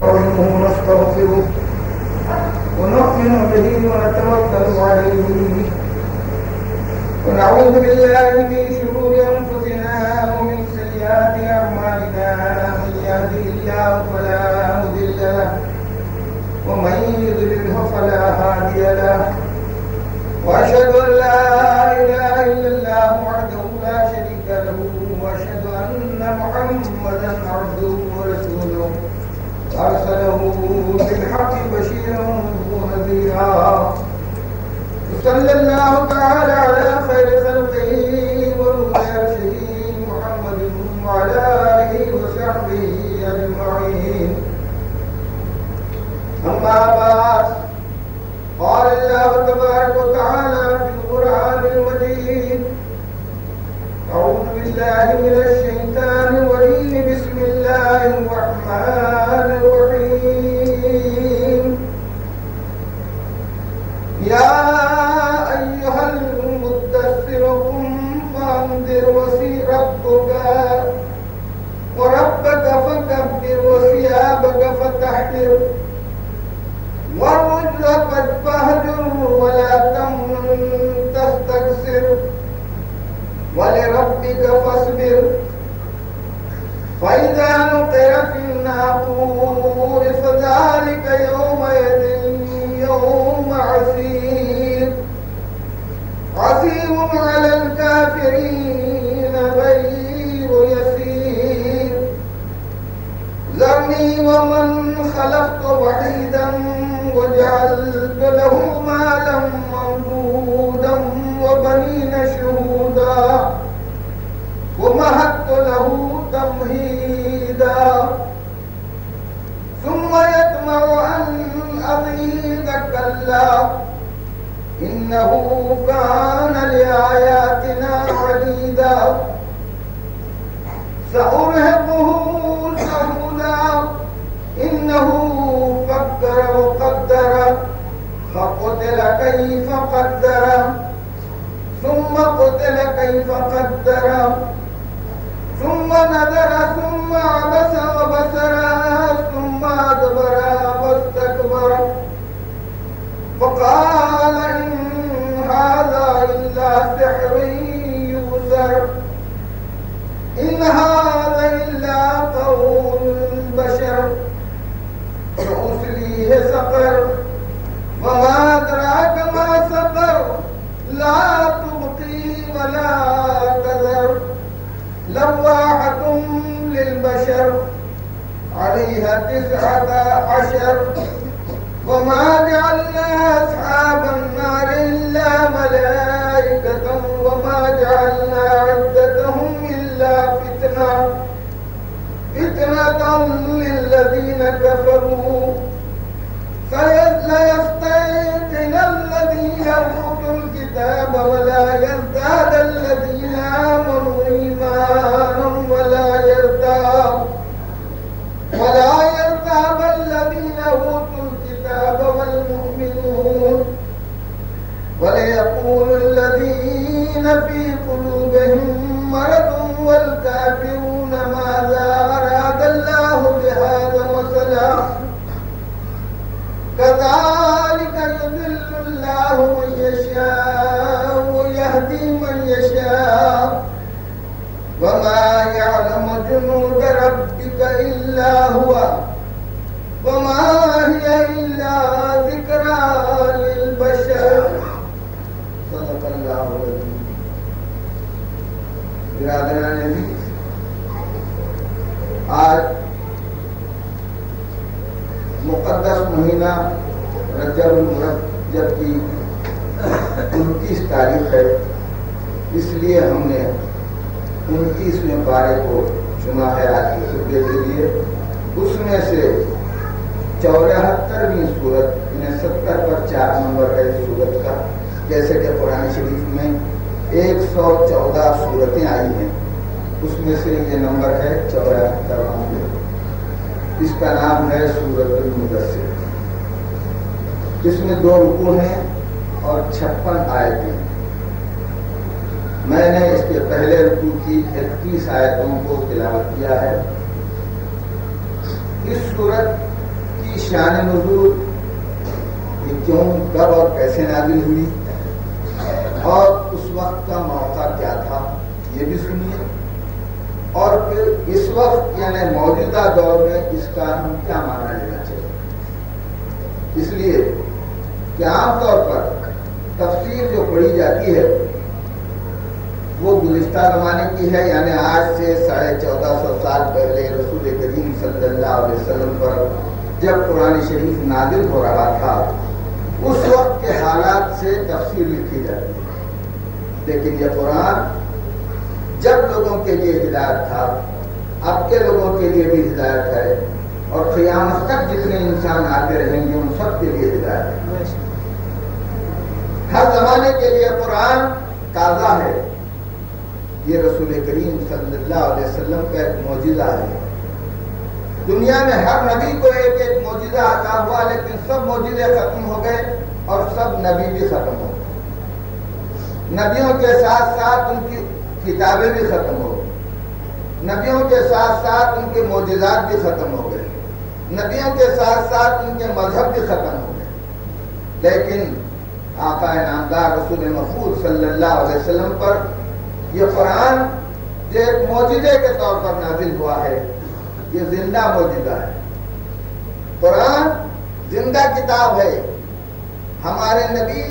ونستغفره ونؤمن به ونتوكل عليه ونعوذ بالله من شرور أنفسنا ومن سيئات أعمالنا من يهده الله فلا مضل له ومن يضلله فلا هادي له وأشهد أن لا إله إلا الله وحده لا شريك له وأشهد أن محمدا عبده ورسوله أرسله بالحق بشيرا ونذيرا صلى الله تعالى على خير خلقه ورسوله محمد وعلى آله وصحبه أجمعين. أما بعد قال الله تبارك وتعالى في القرآن المجيد أعوذ بالله من الشيطان الرجيم بسم الله الرحمن الرحيم. يا أيها المدثر قم فأنذر وربك فكبر وثيابك فطهر والرجل فاهجر ولا تمنن تستكثر ولربك فاصبر فإذا نقر في الناقور فذلك يومئذ يوم عسير على الكافرين غير يسير. ذرني ومن خلقت وحيدا وجعلت له مالا ممدودا وبنين شهودا ومهدت له تمهيدا ثم يطمع أن أزيد كلا إنه كان لآياتنا عنيدا سأرهقه صعودا إنه فكر وقدر فقتل كيف قدر ثم قتل كيف قدر ثم نظر ثم عبس وبصر ثم أدبر واستكبر فقال إن هذا إلا سحر يؤثر إن هذا إلا قول البشر سأصليه سقر وما أدراك ما سقر لا تبقي ولا تذر لواحة للبشر عليها 19 وما جعلنا أصحاب النار إلا ملائكة وما جعلنا عدتهم إلا فتنة للذين كفروا سيستيقن الذين أوتوا الكتاب ولا يزداد الذين آمنوا إيمانا ولا يرتاب الذين أوتوا الكتاب والمؤمنون وليقول الذين في قلوبهم مرض والكافرون ماذا أراد الله بهذا مثلا كذلك يضل الله من يشاء ويهدي من يشاء وما يعلم جنود ربك إلا هو وما هي إلا ذكرى للبشر. صدق اللہ العظیم. برادران عزیز، آج مقدس مہینہ رجب المرجب کی 29 تاریخ ہے، اس لیے ہم نے 29ویں پارے کو چنا ہے آج کے خطبے کے لیے. اس میں سے 74ویں سورت، 70 پر 4 نمبر ہے سورت کا. جیسے کہ قرآن شریف میں 114 سورتیں آئی ہیں، اس میں سے یہ نمبر ہے 74واں. اس کا نام ہے سورۃ المدثر. اس میں 2 رکوع ہیں اور 56 آیتیں. میں نے اس کے پہلے رکوع کی 31 آیتوں کو تلاوت کیا ہے. اس سورت شان نزول، یہ کیوں، کب اور کیسے نازل ہوئی، اور اس وقت کا موقع کیا تھا یہ بھی سنیے، اور پھر اس وقت یعنی موجودہ دور میں اس کا ہم کیا معنی لینا چاہیے۔ اس لیے کہ عام طور پر تفسیر جو پڑھی جاتی ہے وہ گزشتہ زمانے کی ہے، یعنی آج سے 1450 سال پہلے رسول کریم صلی اللہ علیہ وسلم پر جب قرآن شریف نازل ہو رہا تھا اس وقت کے حالات سے تفسیر لکھی جاتی ہے۔ لیکن یہ قرآن جب لوگوں کے لیے ہدایت تھا، اب کے لوگوں کے لیے بھی ہدایت ہے، اور قیامت تک جتنے انسان آتے رہیں گے ان سب کے لیے ہدایت ہے۔ ہر زمانے کے لیے قرآن تازہ ہے۔ یہ رسول کریم صلی اللہ علیہ وسلم کا ایک معجزہ ہے۔ دنیا میں ہر نبی کو ایک ایک معجزہ عطا ہوا، لیکن سب معجزے ختم ہو گئے اور سب نبی بھی ختم ہو گئے۔ نبیوں کے ساتھ ساتھ ان کی کتابیں بھی ختم ہو گئی، نبیوں کے ساتھ ساتھ ان کے معجزات بھی ختم ہو گئے، نبیوں کے ساتھ ساتھ ان کے مذہب بھی ختم ہو گئے۔ لیکن آقا نامدار رسول مقبول صلی اللہ علیہ وسلم پر یہ قرآن جو ایک معجزے کے طور پر نازل ہوا ہے، یہ زندہ معجزہ ہے۔ قرآن زندہ کتاب ہے۔ ہمارے نبی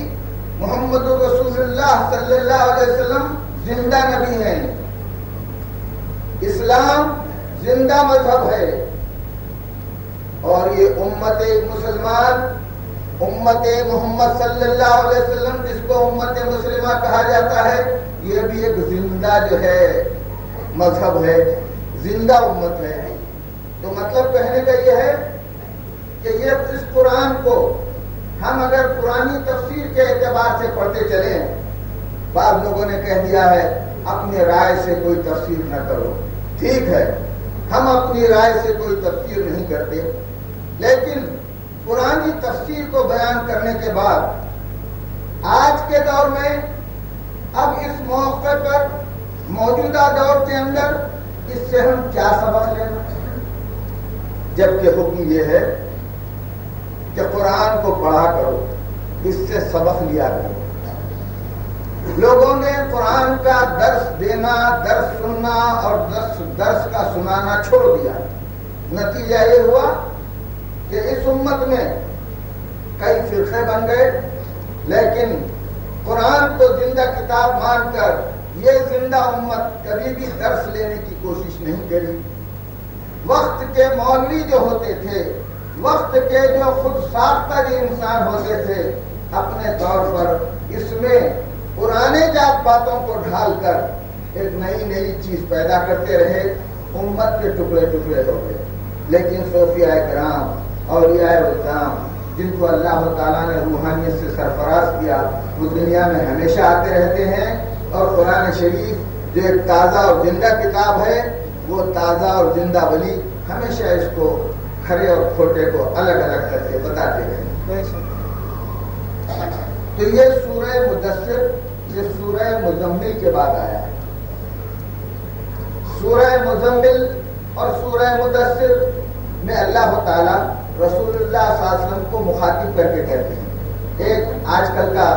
محمد رسول اللہ صلی اللہ علیہ وسلم زندہ نبی ہیں۔ اسلام زندہ مذہب ہے، اور یہ امت مسلمان، امت محمد صلی اللہ علیہ وسلم جس کو امت مسلمہ کہا جاتا ہے، یہ بھی ایک زندہ جو ہے مذہب ہے، زندہ امت ہے۔ تو مطلب کہنے کا یہ ہے کہ یہ اس قرآن کو ہم اگر پرانی تفسیر کے اعتبار سے پڑھتے چلیں، بعض لوگوں نے کہہ دیا ہے اپنی رائے سے کوئی تفسیر نہ کرو۔ ٹھیک ہے، ہم اپنی رائے سے کوئی تفسیر نہیں کرتے، لیکن پرانی تفسیر کو بیان کرنے کے بعد آج کے دور میں اب اس موقع پر موجودہ دور کے اندر اس سے ہم کیا سبق لینا، جبکہ حکم یہ ہے کہ قرآن کو پڑھا کرو، اس سے سبق لیا کرو۔ لوگوں نے قرآن کا درس دینا، درس سننا اور درس کا سنانا چھوڑ دیا۔ نتیجہ یہ ہوا کہ اس امت میں کئی فرقے بن گئے، لیکن قرآن کو زندہ کتاب مان کر یہ زندہ امت کبھی بھی درس لینے کی کوشش نہیں کری۔ وقت کے مولوی جو ہوتے تھے، وقت کے جو خود ساختہ جو انسان ہوتے تھے، اپنے طور پر اس میں پرانے جات باتوں کو ڈھال کر ایک نئی نئی چیز پیدا کرتے رہے، امت کے ٹکڑے ٹکڑے ہو گئے۔ لیکن صوفیاء کرام، اولیاء الکرام، جن کو اللہ تعالیٰ نے روحانیت سے سرفراز کیا، وہ دنیا میں ہمیشہ آتے رہتے ہیں، اور قرآن شریف جو ایک تازہ اور زندہ کتاب ہے، وہ تازہ اور زندہ ولی ہمیشہ اس کو کھڑے اور کھوٹے کو الگ الگ کر کے بتاتے رہے۔ تو یہ سورہ مدثر، یہ سورہ مزمل کے بعد آیا ہے۔ سورہ مزمل اور سورہ مدثر میں اللہ تعالیٰ رسول اللہ صلی اللہ علیہ وسلم کو مخاطب کر کے کہتے ہیں۔ ایک آج کل کا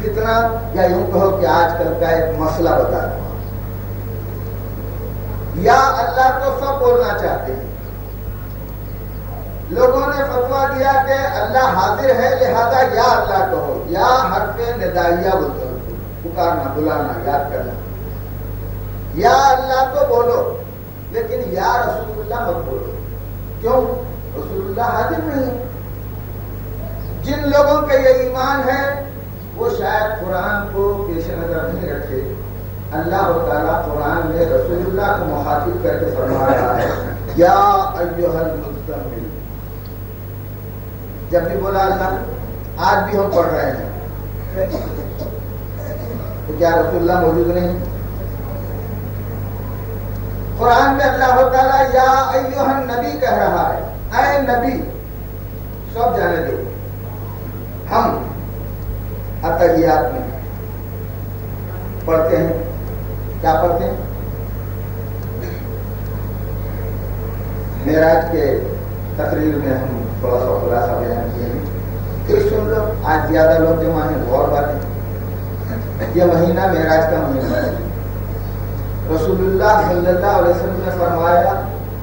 فتنہ، یا یوں کہو کہ آج کل کا ایک مسئلہ بتا دوں۔ یا اللہ تو سب بولنا چاہتے ہیں، لوگوں نے فتویٰ دیا کہ اللہ حاضر ہے، لہذا یا اللہ کہو، یا حرف ندائیہ بولتے ہو، پکارنا، بلانا، یاد کرنا۔ یا اللہ تو بولو، لیکن یا رسول اللہ مت بولو۔ کیوں؟ رسول اللہ حاضر نہیں۔ جن لوگوں کا یہ ایمان ہے وہ شاید قرآن کو پیش نظر نہیں رکھے۔ اللہ تعالیٰ قرآن میں رسول اللہ کو مخاطب کر کے فرما رہا ہے، یا ایھا المزمل۔ جب بھی بولا اللہ، آج بھی ہم پڑھ رہے ہیں، تو کیا رسول اللہ موجود نہیں؟ قرآن میں اللہ تعالیٰ یا ایھا النبی کہہ رہا ہے، اے نبی۔ سب جانے دو، ہم اتحیات میں پڑھتے ہیں، کیا پڑھتے ہیں؟ معراج کے تقریر میں ہم تھوڑا سا خلاصہ بیان کیے ہیں. پھر سن لو، آج زیادہ لوگ جمع ہیں، غور باتیں. یہ مہینہ معراج کا مہینہ ہے. رسول اللہ صلی اللہ علیہ وسلم نے فرمایا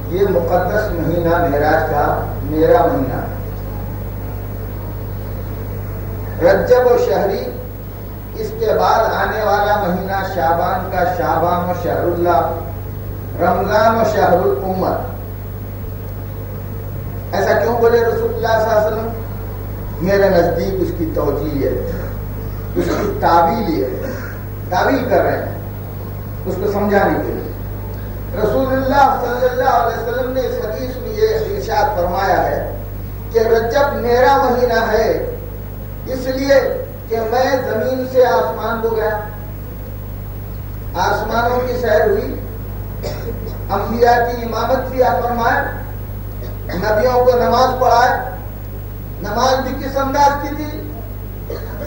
یہ مقدس مہینہ معراج کا میرا مہینہ ہے. رجب و شہری، اس کے بعد آنے والا مہینہ شعبان کا شعبان و شہر اللہ، رمضان و شہر الامت. ایسا کیوں بولے رسول اللہ صلی اللہ علیہ وسلم؟ میرے نزدیک اس کی توجیہ ہے، اس کی تعبیل ہے، تعبیل کر رہے ہیں اس کو سمجھانے کے لیے. رسول اللہ صلی اللہ علیہ وسلم نے اس حدیث میں یہ ارشاد فرمایا ہے کہ رجب میرا مہینہ ہے، اس لیے کہ میں زمین سے آسمان کو گیا، آسمانوں کی سیر ہوئی، انبیاء کی امامت کیا فرمائے، نبیوں کو نماز پڑھائے. نماز بھی کس انداز کی تھی؟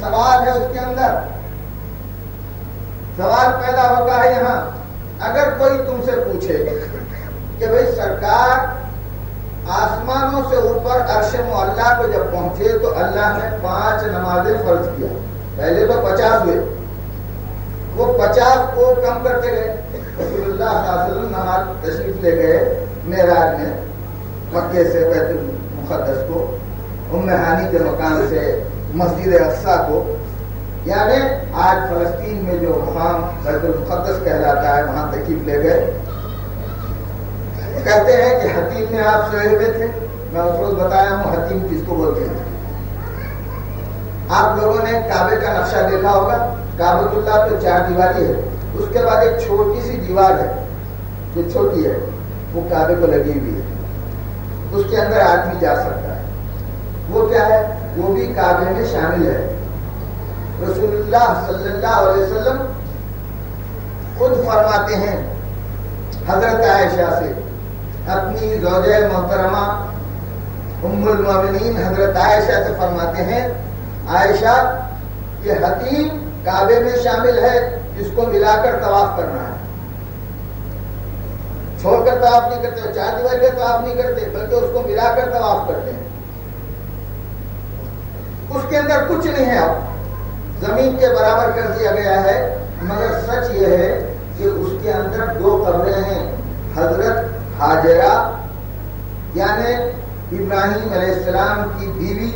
سوال ہے اس کے اندر. سوال پیدا ہوتا ہے یہاں، اگر کوئی تم سے پوچھے کہ بھئی سرکار آسمانوں سے اوپر عرش معلیٰ کو جب پہنچے تو اللہ نے 5 نمازیں فرض کیا. پہلے تو 50 ہوئے، وہ 50 کو کم کرتے گئے. رسول اللہ صلی اللہ علیہ وسلم نماز تشریف لے گئے معراج میں، مکے سے بیت المقدس کو، ام ہانی کے مکان سے مسجد اقصیٰ کو، یعنی آج فلسطین میں جو مقام بیت المقدس کہلاتا ہے وہاں تشریف لے گئے. کہتے ہیں کہ حتیم میں آپ سوئے ہوئے تھے. میں اس روز بتایا ہوں حتیم کس کو بولتے ہیں. آپ لوگوں نے کعبے کا نقشہ دیکھا ہوگا. کعبۃ اللہ تو 4 دیواری ہے، اس کے بعد ایک چھوٹی سی دیوار ہے جو چھوٹی ہے، وہ کعبے کو لگی ہوئی ہے، اس کے اندر آدمی جا سکتا ہے. وہ کیا ہے؟ وہ بھی کعبے میں شامل ہے. رسول اللہ صلی اللہ علیہ وسلم خود فرماتے ہیں حضرت عائشہ سے، اپنی زوجہ محترمہ ام المومنین حضرت عائشہ سے فرماتے ہیں، عائشہ یہ حتیم کعبے میں شامل ہے، اس کو ملا کر طواف کرنا ہے. چھوڑ کر طواف نہیں کرتے، 4 دیواری کا طواف نہیں کرتے، بلکہ اس کو ملا کر طواف کرتے ہیں. اس کے اندر کچھ نہیں ہے، اب زمین کے برابر کر دیا گیا ہے. مگر سچ یہ ہے کہ اس کے اندر 2 قبریں ہیں. حضرت ہاجرہ یعنی ابراہیم علیہ السلام کی بیوی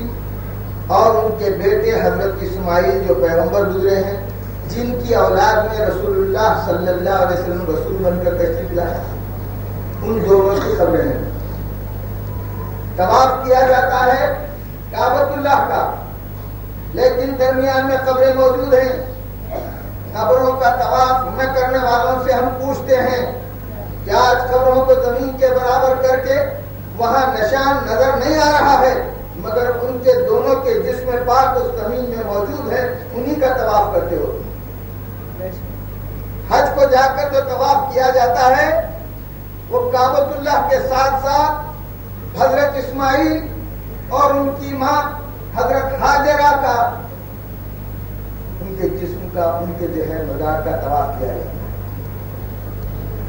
اور ان کے بیٹے حضرت اسماعیل جو پیغمبر گزرے ہیں، جن کی اولاد میں رسول اللہ صلی اللہ علیہ وسلم رسول بن کر تشریف لائے. ان دونوں کی قبریں ہیں. طواف کیا جاتا ہے کعبۃ اللہ کا، لیکن درمیان میں قبریں موجود ہیں. قبروں کا طواف نہ کرنے والوں سے ہم پوچھتے ہیں کہ آج قبروں کو زمین کے برابر کر کے وہاں نشان نظر نہیں آ رہا ہے، مگر ان کے دونوں کے جسم پاک اس زمین میں موجود ہے، انہی کا طواف کرتے ہو. حج کو جا کر جو طواف کیا جاتا ہے وہ کعبۃ اللہ کے ساتھ ساتھ حضرت اسماعیل اور ان کی ماں حضرت ہاجرہ کا، ان کے جسم کا، ان کے جو ہے مزار کا طواف کیا جاتا ہے.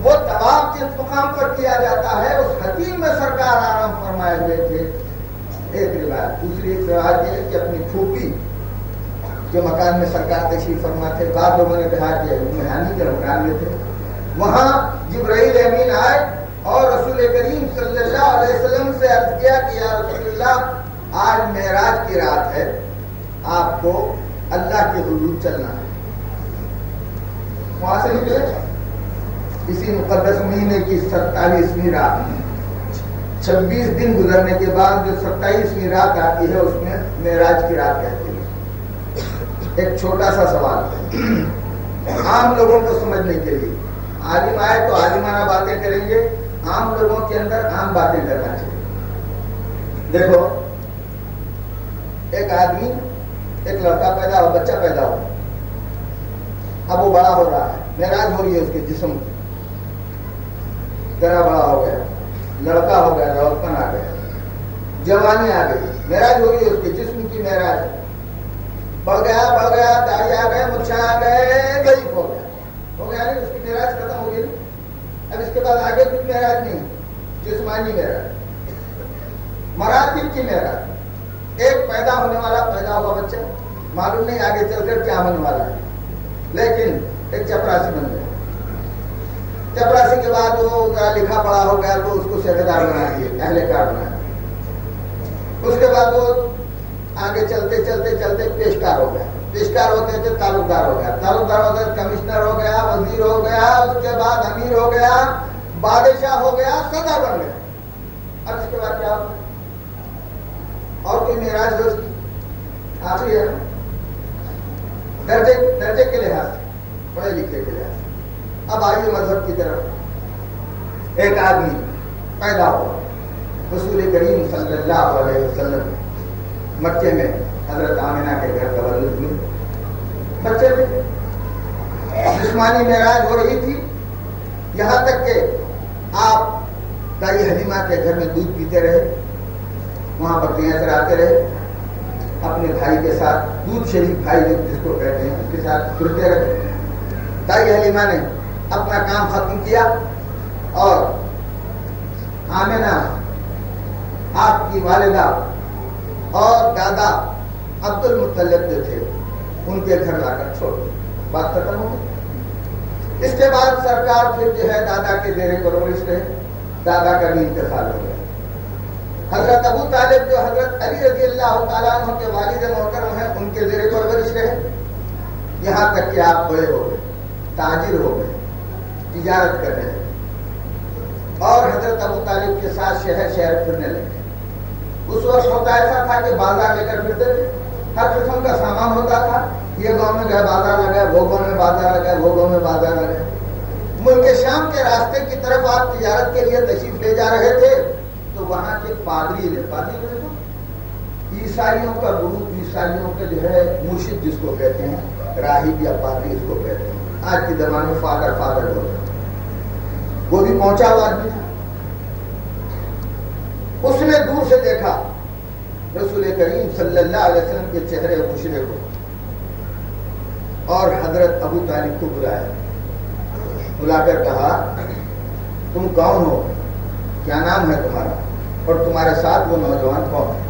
وہ طواف جس مقام پر کیا جاتا ہے اس حتیم میں سرکار آرام فرمائے ہوئے تھے. ایک روایت. دوسری ایک روایت یہ ہے کہ اپنی پھوپھی کے مکان میں سرکار تشریف فرما تھے. بعض لوگوں نے کہا کہ مہانی کے مکان میں تھے. وہاں جبرائیل امین آئے اور رسول کریم صلی اللہ علیہ وسلم سے عرض کیا کہ یا رسول اللہ آج معراج کی رات ہے، آپ کو اللہ کے حدود چلنا ہے. وہاں سے نکلے اسی مقدس مہینے کی 27ویں رات، 26 دن گزرنے کے بعد جو 27ویں رات آتی ہے اس میں معراج کی رات کہتے ہیں. ایک چھوٹا سا سوال عام لوگوں کو سمجھنے کے لیے، عالم آئے تو عالمانہ باتیں کریں گے، عام لوگوں کے اندر عام باتیں کرنا چاہیے. دیکھو ایک آدمی، ایک لڑکا پیدا ہو، بچہ پیدا ہو، اب وہ بڑا ہو رہا ہے، معراج ہو رہی ہے اس کے جسم کی، ذرا بڑا ہو گیا، لڑکا ہو گیا، لڑکپن آ گیا، جوانی آ گئی، معراج ہو رہی ہے اس کے جسم کی معراج. بڑھ گیا، داڑھی آ گئے، مچھا آ گئے، ضعیف ہو گیا نہیں، اس کی معراج ختم ہو گئی. اب اس کے بعد آگے کچھ معراج نہیں، جسمانی معراج. مراتب کی معراج، ایک پیدا ہونے والا پیدا ہوا بچہ، معلوم نہیں آگے چل کر کیا ہونے والا ہے، لیکن ایک چپراسی بن گیا، چپراسی کے بعد وہ لکھا پڑھا ہو گیا تو اس کو شہریدار بنا دیے، اہلکار بنا دیے، اس کے بعد وہ آگے چلتے چلتے چلتے پیشکار ہو گیا، پیشکار ہوتے تھے تعلقدار ہو گیا، تعلقدار ہو گیا کمشنر ہو گیا، وزیر ہو گیا، اس کے بعد امیر ہو گیا، بادشاہ ہو گیا، صدر بن گیا۔ اب اس کے بعد کیا ہوگا؟ اور کوئی معراج ہے اس کی؟ آخری ہے درجے کے لحاظ سے، پڑھے لکھے کے لحاظ سے۔ اب آئیے مذہب کی طرف۔ ایک آدمی پیدا ہوا، رسول کریم صلی اللہ علیہ وسلم مکے میں حضرت آمنہ کے گھر تولد ہوئی، بچے تھے، جسمانی معراج ہو رہی تھی، یہاں تک کہ آپ دائی حلیمہ کے گھر میں دودھ پیتے رہے، وہاں بکریاں چراتے رہے، اپنے بھائی کے ساتھ دودھ شریف بھائی جس کو کہتے ہیں اس کے ساتھ پھرتے رہے۔ دائی حلیمہ نے اپنا کام ختم کیا اور آمنہ آپ کی والدہ اور دادا عبد المطلب جو تھے ان کے گھر لا کر چھوڑ دیا، بات ختم ہو گئی۔ اس کے بعد سرکار پھر جو ہے دادا کے زیر پرورش رہے، دادا کا بھی انتقال ہو گیا۔ حضرت ابو طالب جو حضرت علی رضی اللہ تعالیٰ عنہ کے والد محترم ہیں ان کے زیر پرورش رہے، یہاں تک کہ آپ بڑے ہو گئے، تاجر ہو گئے، تجارت کر رہے اور حضرت ابو طالب کے ساتھ شہر شہر پھرنے لگے۔ اس وقت ہوتا ایسا تھا کہ بازار لے کر پھرتے تھے، ہر قسم کا سامان ہوتا تھا، یہ گاؤں میں گئے بازار لگا، وہ گاؤں میں بازار لگا، وہ گاؤں میں بازار لگا۔ ملک شام کے راستے کی طرف آپ تجارت کے لیے تشریف لے جا رہے تھے تو وہاں کے پادری نے عیسائیوں کا گرو، عیسائیوں کے جو ہے مرشد جس کو کہتے ہیں، راہب یا پادری اس کو کہتے ہیں، آج کے زمانے میں فادر ہوتا ہے، وہ بھی پہنچا ہوا آدمی تھا۔ اس نے دور سے دیکھا رسول کریم صلی اللہ علیہ وسلم کے چہرے مشرق کو اور حضرت ابو طالب کو بلایا، بلا کر کہا تم کون ہو، کیا نام ہے تمہارا اور تمہارے ساتھ وہ نوجوان کون ہے؟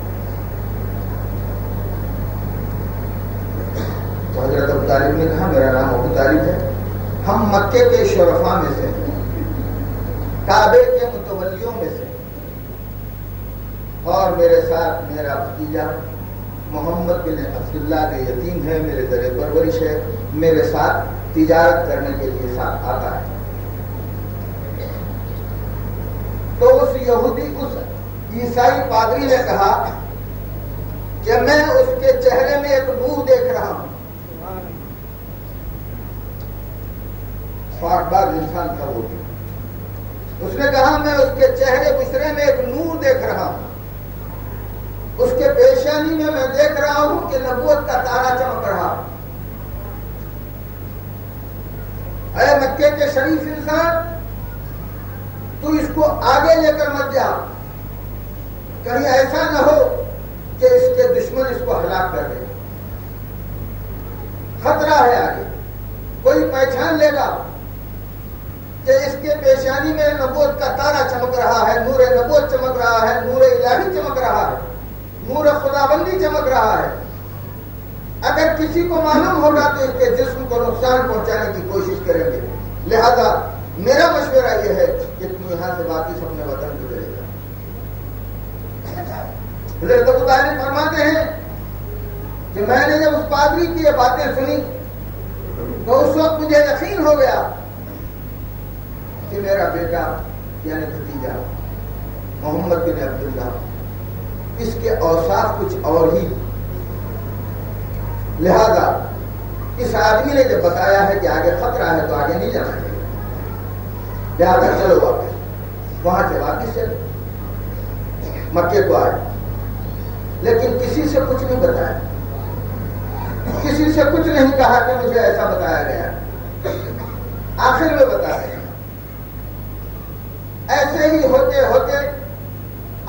تو حضرت ابو طالب نے کہا میرا نام ابو طالب ہے، ہم مکے کے شرفاء میں سے ہیں، کعبے کے متولیوں میں سے، اور میرے ساتھ میرا بھتیجا محمد بن عبداللہ کے یتیم ہے، میرے زر پرورش ہے، میرے ساتھ تجارت کرنے کے لیے ساتھ آتا ہے۔ تو اس یہودی، اس عیسائی پادری نے کہا کہ میں اس کے چہرے میں ایک نور دیکھ رہا ہوں۔ باز انسان تھا وہ بھی، اس نے کہا میں اس کے چہرے بسرے میں ایک نور دیکھ رہا ہوں، اس کے پیشانی میں میں دیکھ رہا ہوں کہ نبوت کا تارا چمک رہا۔ اے مکے کے شریف انسان، تو اس کو آگے لے کر مت جا، کہیں ایسا نہ ہو کہ اس کے دشمن اس کو ہلاک کر دے، خطرہ ہے آگے، کوئی پہچان لے گا کہ اس کے پیشانی میں نبوت کا تارا چمک رہا ہے، نور نبوت چمک رہا ہے، نور الہی چمک رہا ہے، نور خداوندی چمک رہا ہے۔ اگر کسی کو معلوم ہوگا تو اس کے جسم کو نقصان پہنچانے کی کوشش کریں گے، لہذا میرا مشورہ یہ ہے کہ تم یہاں سے واپس اپنے وطن کو چلے جاؤ۔ حضرت ابو طالب فرماتے ہیں کہ میں نے جب اس پادری کی یہ باتیں سنی تو اس وقت مجھے یقین ہو گیا کہ میرا بیٹا یعنی بھتیجا محمد بن عبداللہ، اس کے اوصاف کچھ اور ہی، لہذا اس آدمی نے جب بتایا ہے کہ آگے خطرہ ہے تو آگے نہیں جانا چاہیے، لہذا چلو واپس۔ وہاں سے واپس چلے، مکے کو آئے، لیکن کسی سے کچھ نہیں بتایا، کسی سے کچھ نہیں کہا کہ مجھے ایسا بتایا گیا، آخر میں بتایا۔ ایسے ہی ہوتے ہوتے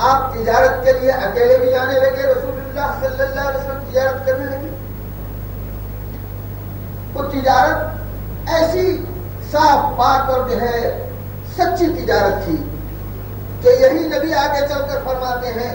آپ تجارت کے لیے اکیلے بھی جانے لگے، رسول اللہ صلی اللہ علیہ وسلم تجارت کرنے لگے۔ وہ تجارت ایسی صاف پاک اور جو ہے سچی تجارت تھی کہ یہی نبی آگے چل کر فرماتے ہیں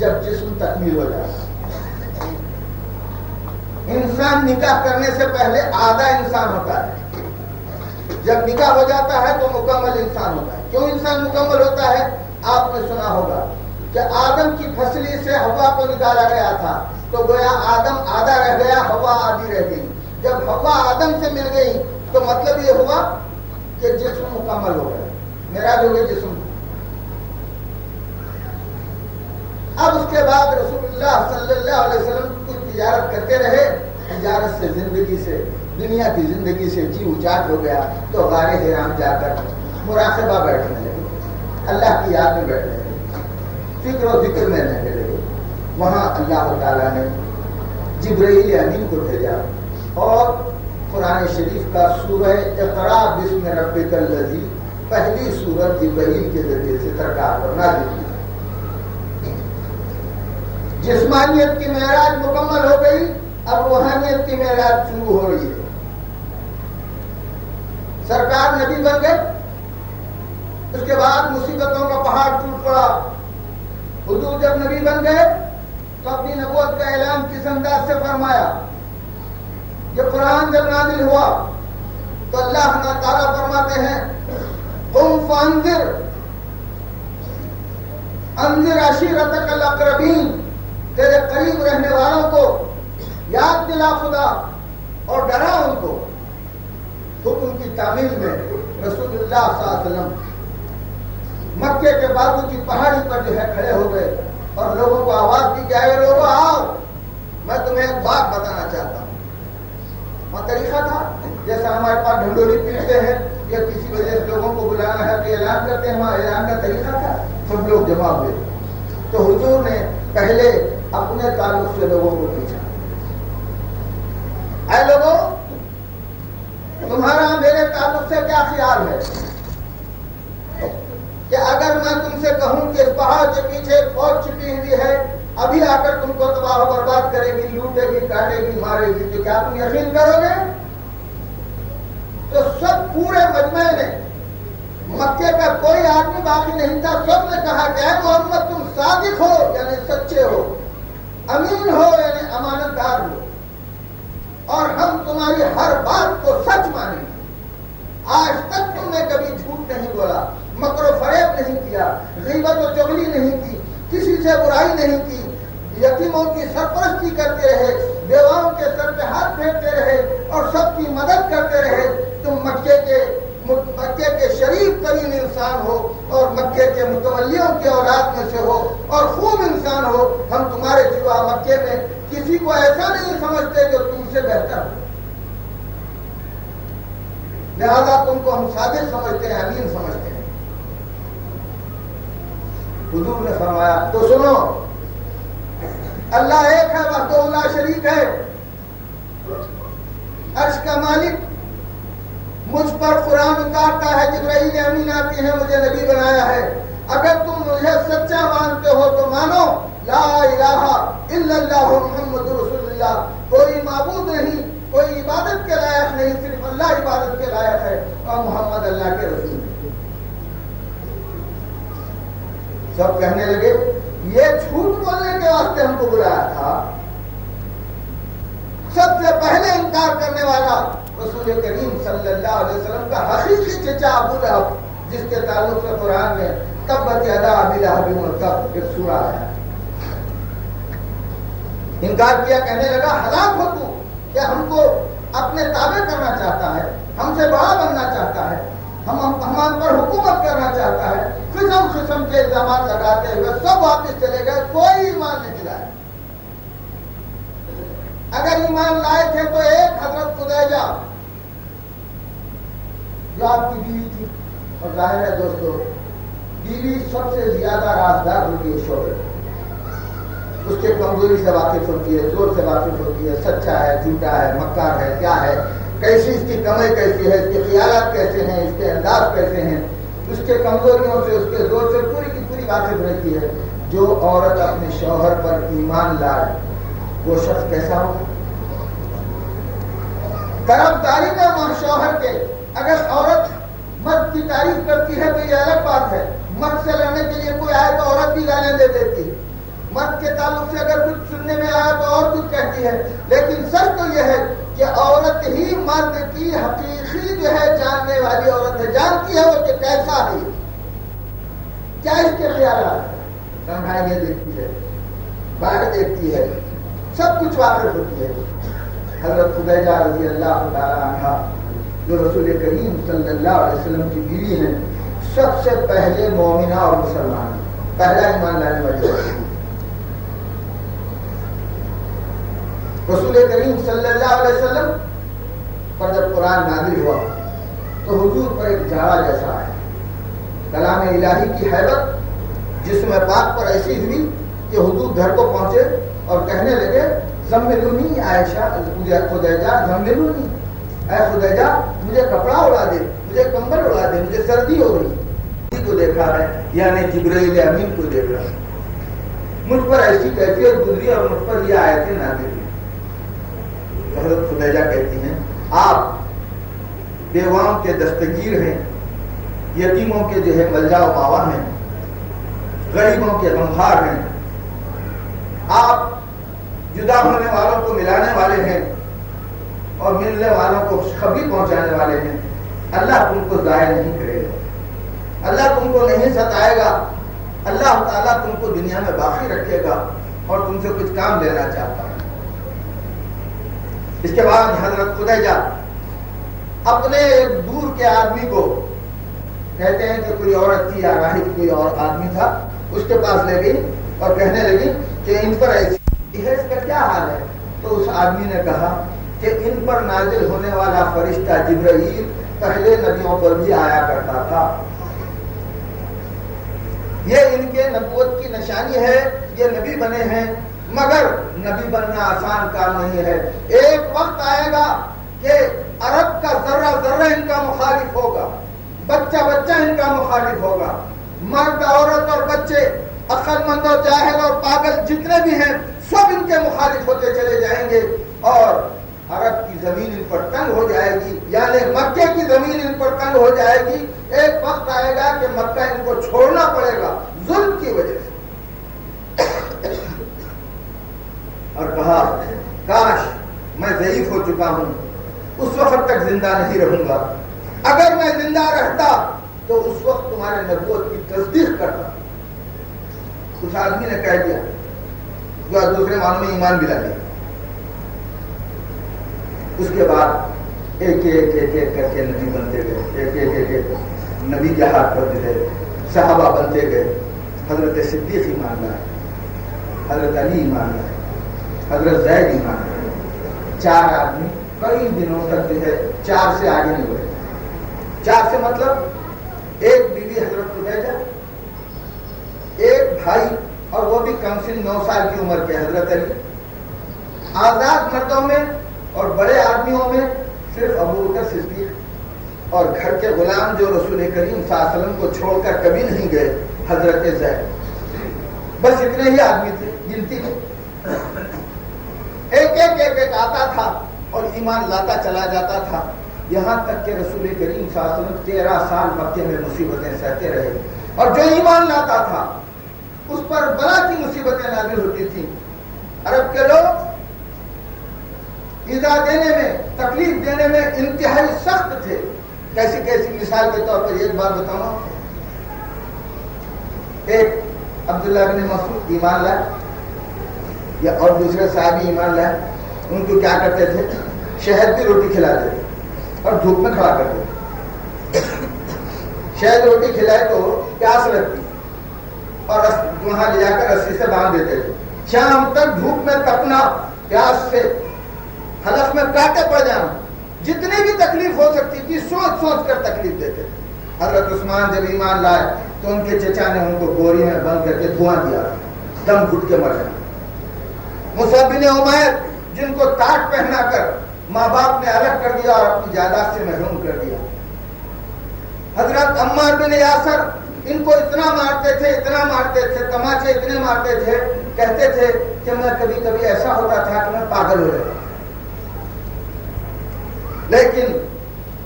جب جسم تکمیل ہو جاتا ہے۔ انسان نکاح کرنے سے پہلے آدھا انسان ہوتا ہے، جب نکاح ہو جاتا ہے تو مکمل انسان ہوتا ہے۔ کیوں انسان مکمل ہوتا ہے؟ آپ نے سنا ہوگا کہ آدم کی پھسلی سے ہوا کو نکالا گیا تھا، تو گویا آدم آدھا رہ گیا، ہوا آدھی رہ گئی۔ جب ہوا آدم سے مل گئی تو مطلب یہ ہوا کہ جسم مکمل ہو گیا، معراج ہو گئی جسم۔ اب اس کے بعد رسول اللہ صلی اللہ علیہ وسلم کچھ تجارت کرتے رہے، تجارت سے زندگی سے دنیا کی زندگی سے جی اچاٹ ہو گیا، تو غار حرام جا کر مراقبہ بیٹھنے لگے، اللہ کی یاد میں بیٹھنے لگے، فکر و ذکر میں رہنے لگے۔ وہاں اللہ تعالیٰ نے جبرائیل امین کو بھیجا اور قرآن شریف کا سورہ اقرا بسم ربک الذی پہلی سورت جبرائیل کے ذریعے سے سرکار پر نازل کی۔ جسمانیت کی معراج مکمل ہو گئی، اب روحانیت کی معراج شروع ہو رہی ہے۔ سرکار نبی بن گئے، اس کے بعد مصیبتوں کا پہاڑ ٹوٹ پڑا۔ حضور جب نبی بن گئے تو اپنی نبوت کا اعلان کس انداز سے فرمایا؟ یہ قرآن جب نازل ہوا تو اللہ تعالیٰ فرماتے ہیں قم فانذر انذر عشیرتک الاقربین، تیرے قریب رہنے والوں کو یاد دلا خدا اور ڈرا ان کو۔ حکم کی تعمیل میں رسول اللہ صلی اللہ علیہ وسلم مکے کے بازو کی پہاڑی پر جو ہے کھڑے ہو گئے اور لوگوں کو آواز دی کہ اے لوگوں آؤ، میں تمہیں ایک بات بتانا چاہتا ہوں۔ وہاں طریقہ تھا جیسا ہمارے پاس ڈھنڈوری پیٹتے ہیں یا کسی وجہ سے لوگوں کو بلانا ہے تو اعلان کرتے ہیں، وہاں اعلان کا طریقہ تھا، سب لوگ جمع ہوئے۔ تو حضور نے پہلے اپنے تعلق سے لوگوں کو پوچھا، اے لوگوں تمہارا میرے تعلق سے کیا خیال ہے کہ اگر میں تم سے کہوں کہ اس پہاڑ کے پیچھے ایک فوج چھپی ہوئی ہے، ابھی آ کر تم کو تباہ و برباد کرے گی، لوٹے گی، کاٹے گی، مارے گی، تو کیا تم یقین کرو گے؟ تو سب پورے مجمع نے، مکے کا کوئی آدمی باقی نہیں تھا، سب نے کہا کہ اے محمد تم صادق ہو یعنی سچے ہو، امین ہو یعنی امانت دار ہو، اور ہم تمہاری ہر بات کو سچ مانیں گے۔ آج تک تم نے کبھی جھوٹ نہیں بولا، مکر و فریب نہیں کیا، غیبت و چغلی نہیں کی، کسی سے برائی نہیں کی، یتیموں کی سرپرستی کرتے رہے، بیواؤں کے سر پہ ہاتھ پھیرتے رہے اور سب کی مدد کرتے رہے۔ تم مکے کے شریف ترین انسان ہو اور مکے کے متولیوں کی اولاد میں سے ہو اور خوب انسان ہو۔ ہم تمہارے سوا مکے میں کسی کو ایسا نہیں سمجھتے جو تم سے بہتر ہو، لہذا تم کو ہم صادق سمجھتے ہیں، امین سمجھتے ہیں۔ حضور نے فرمایا تو سنو، اللہ ایک ہے، وحدہ لا شریک ہے، عرش کا مالک مجھ پر قرآن اتارتا ہے، جبرائیل امین آتی ہے، مجھے نبی بنایا ہے۔ اگر تم مجھے سچا مانتے ہو تو مانو لا الہ الا اللہ محمد رسول اللہ، کوئی معبود نہیں، کوئی عبادت کے لائق نہیں، صرف اللہ عبادت کے لائق ہے اور محمد اللہ کے رسول ہے۔ سب کہنے لگے یہ جھوٹ بولنے کے واسطے ہم کو بلایا تھا۔ سب سے پہلے انکار کرنے والا رسول کریم صلی اللہ علیہ وسلم کا حقیقی چچا ابو لہب، جس کے تعلق سے قرآن میں تبت یدا ابی لہب وتب ایک سورہ ہے، انکار کیا، کہنے لگا ہلاک ہو تو، کہ ہم کو اپنے تابع کرنا چاہتا ہے، ہم سے بڑا بننا چاہتا ہے، ہم پر حکومت کرنا چاہتا ہے۔ قسم قسم کے الزامات لگاتے ہوئے سب واپس چلے گئے، کوئی ایمان نہیں لائے۔ اگر ایمان لائے تھے تو ایک حضرت خدیجہ جو آپ کی بیوی تھی، اور ظاہر ہے دوستو بیوی سب سے زیادہ رازدار ہوتی ہے شوہر، اس کے کمزوری سے واقف ہوتی ہے، زور سے واقف ہوتی ہے، سچا ہے، جھوٹا ہے، مکار ہے، کیا ہے، کیسی اس کی کمائی کیسی ہے، اس کے خیالات کیسے ہیں، اس کے انداز کیسے ہیں، اس کے کمزوریوں سے، اس کے زور سے پوری کی پوری واقف رہتی ہے۔ جو عورت اپنے شوہر پر ایمان لائے وہ شخص کیسا ہو؟ طرفداری میں شوہر کے، اگر عورت مرد کی تعریف کرتی ہے تو یہ الگ بات ہے، مرد سے لڑنے کے لیے کوئی آئے تو عورت بھی گالیاں دے دیتی ہے، مرد کے تعلق سے اگر کچھ سننے میں آیا تو اور کچھ کہتی ہے، لیکن سچ تو یہ ہے کہ عورت ہی مرد کی حقیقی جو ہے جاننے والی عورت ہے، جانتی ہے وہ کہ کیسا ہے، کیا اس کے خیالات ہیں، تنہائی دیکھتی ہے، باہر دیکھتی ہے، سب کچھ واقف ہوتی ہے۔ حضرت خدیجہ رضی اللہ تعالی عنہا جو رسول کریم صلی اللہ علیہ وسلم کی بیوی ہیں، سب سے پہلے مومنہ اور مسلمان، پہلا ایمان لانے والی عورت۔ رسول کریم صلی اللہ علیہ وسلم پر جب قرآن نازل ہوا تو حضور پر ایک جھاڑا جیسا ہے، کلام الہی کی حیبت جسم پاک پر ایسی ہوئی کہ حضور گھر کو پہنچے اور کہنے لگے زملونی عائشہ، مجھے خدیجہ زملونی، اے خدیجہ مجھے کپڑا اڑا دے، مجھے کمبل اڑا دے، مجھے سردی ہو رہی ہے۔ کو دیکھا ہے یعنی جبرائیل امین کو دیکھ رہا ہے، مجھ پر ایسی کیفیت گزری اور مجھ پر یہ آیتیں نازل ہوئی۔ حضرت خدیجہ کہتی ہیں آپ بیواؤں کے دستگیر ہیں، یتیموں کے جو ہے ملجا و ماوا ہیں، غریبوں کے غمخوار ہیں، آپ جدا ہونے والوں کو ملانے والے ہیں اور ملنے والوں کو خوشخبری پہنچانے والے ہیں۔ اللہ تم کو ضائع نہیں کرے گا، اللہ تم کو نہیں ستائے گا، اللہ تعالیٰ تم کو دنیا میں باقی رکھے گا اور تم سے کچھ کام لینا چاہتا ہے۔ اس کے بعد حضرت خدیجہ اپنے ایک دور کے آدمی کو کہتے ہیں کہ کوئی عورت تھی یا راہب کوئی اور آدمی تھا، اس کے پاس لے گئی اور کہنے لگی کہ ان پر ایسی ہے، اس کا کیا حال ہے؟ تو اس آدمی نے کہا کہ ان پر نازل ہونے والا فرشتہ جبرائیل پہلے نبیوں پر بھی آیا کرتا تھا، یہ ان کے نبوت کی نشانی ہے، یہ نبی بنے ہیں، مگر نبی بننا آسان کام نہیں ہے۔ ایک وقت آئے گا کہ عرب کا ذرہ ذرہ ان کا مخالف ہوگا، بچہ بچہ ان کا مخالف ہوگا، مرد عورت اور بچے، عقل مند اور جاہل اور پاگل جتنے بھی ہیں سب ان کے مخالف ہوتے چلے جائیں گے اور عرب کی زمین ان پر تنگ ہو جائے گی، یعنی مکے کی زمین ان پر تنگ ہو جائے گی۔ ایک وقت آئے گا کہ مکہ ان کو چھوڑنا پڑے گا ظلم کی وجہ سے۔ اور کہا کاش میں ضعیف ہو چکا ہوں، اس وقت تک زندہ نہیں رہوں گا، اگر میں زندہ رہتا تو اس وقت تمہارے نبوت کی تصدیق کرتا۔ اس آدمی نے کہہ دیا جو دوسرے معنوں میں ایمان بھی لا لیا۔ اس کے بعد ایک ایک ایک ایک کر کے نبی بنتے گئے، ایک ایک ایک ایک نبی کے ہاتھ پر جو ہے صحابہ بنتے گئے۔ حضرت صدیق ایمان لائے، حضرت علی ایمان لائے، حضرت زید ایمان لائے۔ چار آدمی کئی دنوں تک جو ہے چار سے آگے نہیں بڑھے۔ چار سے مطلب ایک بیوی حضرت خدیجہ، ایک بھائی اور وہ بھی کم سے 9 سال کی عمر کے حضرت علی۔ آزاد مردوں میں اور بڑے آدمیوں میں صرف ابو بکر صدیق، اور گھر کے غلام جو رسول کریم صلی اللہ علیہ وسلم کو چھوڑ کر کبھی نہیں گئے، حضرت زید۔ بس اتنے ہی آدمی تھے گنتی میں۔ ایک ایک ایک ایک آتا تھا اور ایمان لاتا چلا جاتا تھا، یہاں تک کہ رسول کریم صلی اللہ علیہ وسلم 13 سال مکے میں مصیبتیں سہتے رہے، اور جو ایمان لاتا تھا اس پر بلا کی مصیبتیں نازل ہوتی تھیں۔ عرب کے لوگ ایذا دینے میں، تکلیف دینے میں انتہائی سخت تھے۔ کیسی کیسی مثال کے طور پر ایک بات بتاؤں، ایک عبداللہ بن مسعود ایمان لائے یا اور دوسرے صحابی ایمان لائے، ان کو کیا کرتے تھے؟ شہد کی روٹی کھلا دیتے اور دھوپ میں کھڑا کرتے۔ شہد روٹی کھلائے تو پیاس لگتی اور وہاں لے جا کر رسی سے باندھ دیتے تھے، شام تک دھوپ میں تپنا، پیاس سے حلق میں کانٹے پڑ جانا، جتنی بھی تکلیف ہو سکتی تھی سوچ سوچ کر تکلیف دیتے۔ حضرت عثمان جب ایمان لائے تو ان کے چچا نے ان کو بوری میں بند کر کے دھواں دیا، دم گھٹ کے مر گئے۔ مصعب بن عمیر جن کو تاج پہنا کر ماں باپ نے الگ کر دیا اور اپنی جائیداد سے محروم کر دیا۔ حضرت عمار بن یاسر، ان کو اتنا مارتے تھے، اتنا مارتے تھے، تماچے اتنے مارتے تھے، کہتے تھے کہ میں کبھی کبھی ایسا ہوتا تھا کہ میں پاگل ہو جاتا۔ لیکن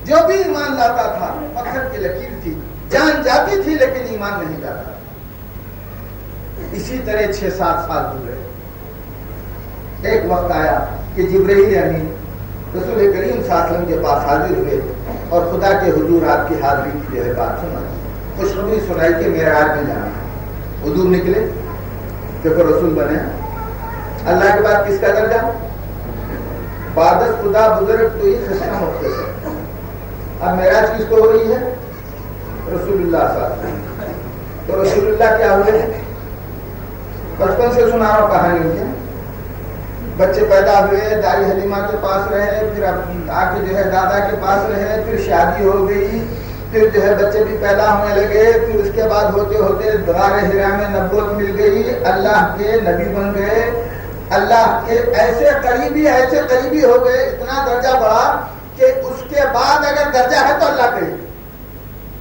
جو بھی ایمان لاتا تھا پتھر کی لکیر تھی، جان جاتی تھی لیکن ایمان نہیں جاتا۔ اسی طرح 6-7 سال گزرے. ایک وقت آیا کہ جبرائیل امین رسول کریم صلی اللہ علیہ وسلم کے پاس حاضر ہوئے اور خدا کے حضور آپ کی حاضری کی جو ہے بات سنا, خوشخبری سنائی کہ معراج میں جانا ہے. حضور نکلے کہ پھر رسول بنے. اللہ کے بعد کس کا درجہ؟ بعد از خدا بزرگ تو یہ خشنا مختصر. اب معراج کس کو ہو رہی ہے؟ رسول اللہ صلی اللہ علیہ وسلم. تو رسول اللہ کیا ہوئے؟ بچپن سے سنا رہا ہوں کہانی ان کی. بچے پیدا ہوئے, دائی حلیمہ کے پاس رہے, پھر آگے جو ہے دادا کے پاس رہے, پھر شادی ہو گئی, پھر جو ہے بچے بھی پیدا ہونے لگے, پھر اس کے بعد ہوتے ہوتے غار حرا میں نبوت مل گئی, اللہ کے نبی بن گئے, اللہ کے ایسے قریبی ہو گئے, اتنا درجہ بڑھا کہ اس کے بعد اگر درجہ ہے تو اللہ کا ہی.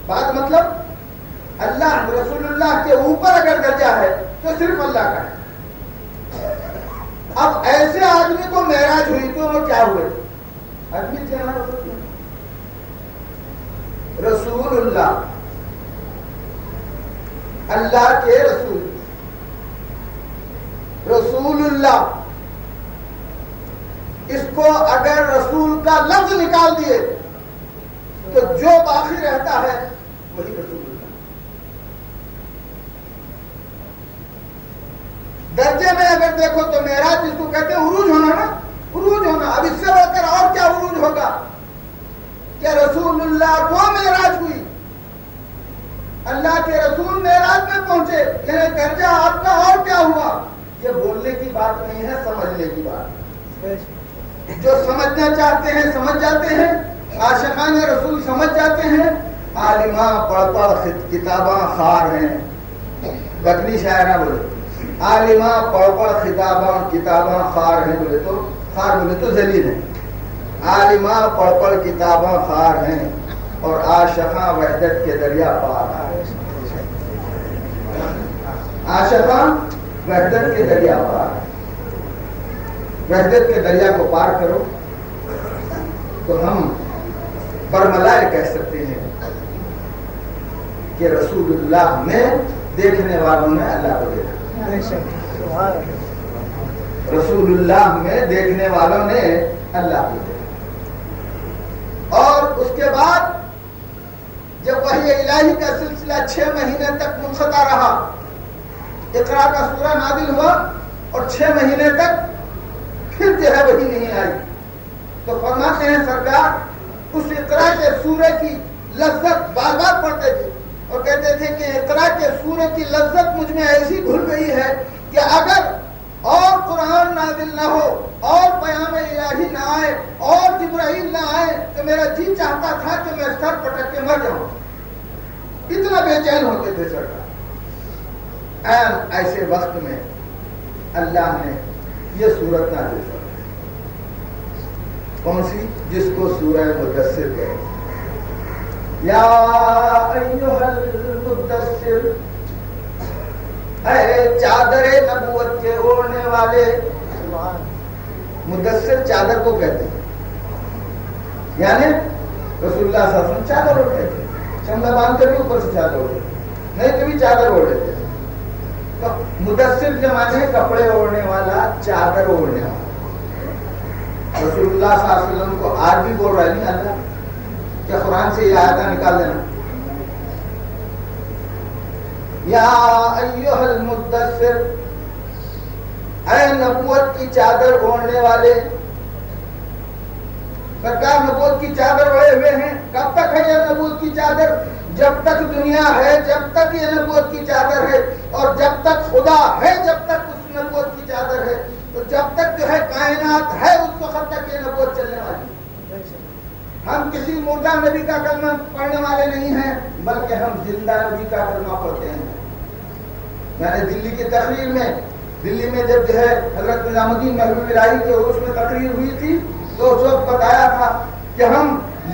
بات مطلب اللہ رسول اللہ کے اوپر اگر درجہ ہے تو صرف اللہ کا ہے. اب ایسے آدمی کو معراج ہوئی تو وہ کیا ہوئے؟ آدمی تھے نا رسول اللہ, اللہ کے رسول, رسول اللہ. اس کو اگر رسول کا لفظ نکال دیے تو جو باقی رہتا ہے وہی رسول اللہ. درجے میں اگر دیکھو تو معراج جس کو کہتے ہیں عروج ہونا نا, عروج ہونا. اب اس سے بڑھ کر اور کیا عروج ہوگا کہ رسول اللہ کو معراج ہوئی, اللہ کے رسول معراج میں پہنچے, یعنی درجہ آپ کا اور کیا ہوا. یہ بولنے کی بات نہیں ہے, سمجھنے کی بات. جو سمجھنا چاہتے ہیں سمجھ جاتے ہیں, عاشقان رسول سمجھ جاتے ہیں. عالماں پڑھ پڑھ کتاباں خار ہیں, بکری شاعرہ بولے عالماں پڑھ پڑھ کتاباں خار ہیں, بولے تو خار بولے تو ذلیل ہیں. عالماں پڑھ پڑھ کتاباں خار ہیں اور عاشقاں وحدت کے دریا پار ہیں. عاشقاں وحدت کے دریا پار, وحدت کے دریا کو پار کرو تو ہم برملائے کہہ سکتے ہیں کہ رسول اللہ میں دیکھنے والوں نے اللہ کو دیکھا. رسول اللہ میں دیکھنے والوں نے اللہ کو دیکھا. اور اس کے بعد جب وحی الہی کا سلسلہ 6 مہینے تک منقطع رہا, اقرا کا سورہ نازل ہوا اور 6 مہینے تک پھر جو ہے وہی نہیں آئی, تو فرماتے ہیں سرکار اس اقرا کے سورے کی لذت بار بار پڑھتے تھے اور کہتے تھے کہ اقرا کے سورے کی لذت مجھ میں ایسی گھل گئی ہے کہ اگر اور قرآن نازل نہ ہو اور پیام الہی نہ آئے اور جبرائیل نہ آئے تو میرا جی چاہتا تھا کہ میں سر پٹک کے مر جاؤں. اتنا بے چین ہوتے تھے سرکار. ایسے وقت میں اللہ نے یہ سورت نازل فرمائی. کون سی؟ جس کو سورہ مدثر کہتے ہیں. یا ایھا المدثر, اے چادر نبوت کے اوڑھنے والے. مدثر چادر کو کہتے ہیں, یعنی رسول اللہ صلی اللہ علیہ وسلم چادر اوڑھتے تھے, چمڑا باندھ کر بھی اوپر سے چادر اوڑھتے تھے, نہیں کبھی چادر اوڑھتے تھے. تو مدثر کے معنی کپڑے اوڑھنے والا, چادر اوڑھنے والا. رسول اللہ صلی اللہ علیہ وسلم کو آج بھی بول رہا ہے نہیں اللہ کہ قرآن سے یہ آیتیں نکال دینا. یا ایھا المدثر, اے نبوت کی چادر اوڑھنے والے. سرکار نبوت کی چادر اوڑھے ہوئے ہیں. کب تک ہے یہ نبوت کی چادر؟ جب تک دنیا ہے, جب تک یہ نبوت کی چادر ہے, اور جب تک خدا ہے, جب تک اس نبوت کی چادر ہے. تو جب تک جو ہے کائنات ہے اس وقت تک یہ نبوت چلنے والی. ہم کسی مردہ نبی کا کلمہ پڑھنے والے نہیں ہیں, بلکہ ہم زندہ نبی کا کلمہ پڑھتے ہیں. میں نے دلی کی تقریر میں, دلی میں جب جو ہے حضرت نظام الدین محبوب الہی کے عرس میں تقریر ہوئی تھی تو اس وقت بتایا تھا کہ ہم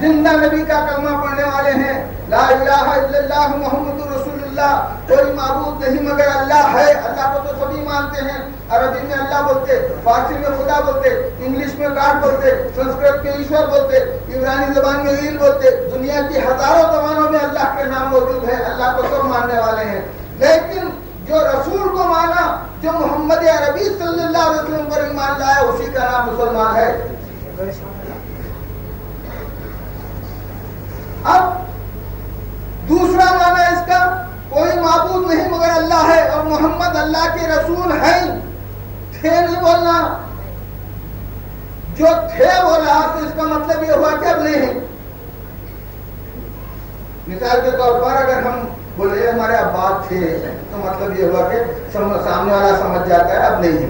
زندہ نبی کا کلمہ پڑھنے والے ہیں. لا الہ الا اللہ محمد رسول اللہ, کوئی معبود نہیں مگر اللہ ہے. اللہ کو تو سبھی مانتے ہیں. عربی میں اللہ بولتے, فارسی میں خدا بولتے, انگلش میں گاڈ بولتے, سنسکرت میں ایشور بولتے, عبرانی زبان میں ایل بولتے. دنیا کی ہزاروں زبانوں میں اللہ کے نام موجود ہے. اللہ کو سب ماننے والے ہیں. لیکن جو رسول کو مانا، جو محمد عربی صلی اللہ علیہ وسلم پر ایمان لایا، اسی کا نام مسلمان ہے۔ اب دوسرا معنی اس کا، کوئی معبود نہیں مگر اللہ ہے اور محمد اللہ کے رسول ہیں۔ تھے نہیں بولنا، جو تھے بولا تو اس کا مطلب یہ ہوا کہ اب نہیں ہے۔ مثال کے طور پر اگر ہم بولے ہمارے ابا تھے تو مطلب یہ ہوا کہ سامنے والا سمجھ جاتا ہے اب نہیں ہے۔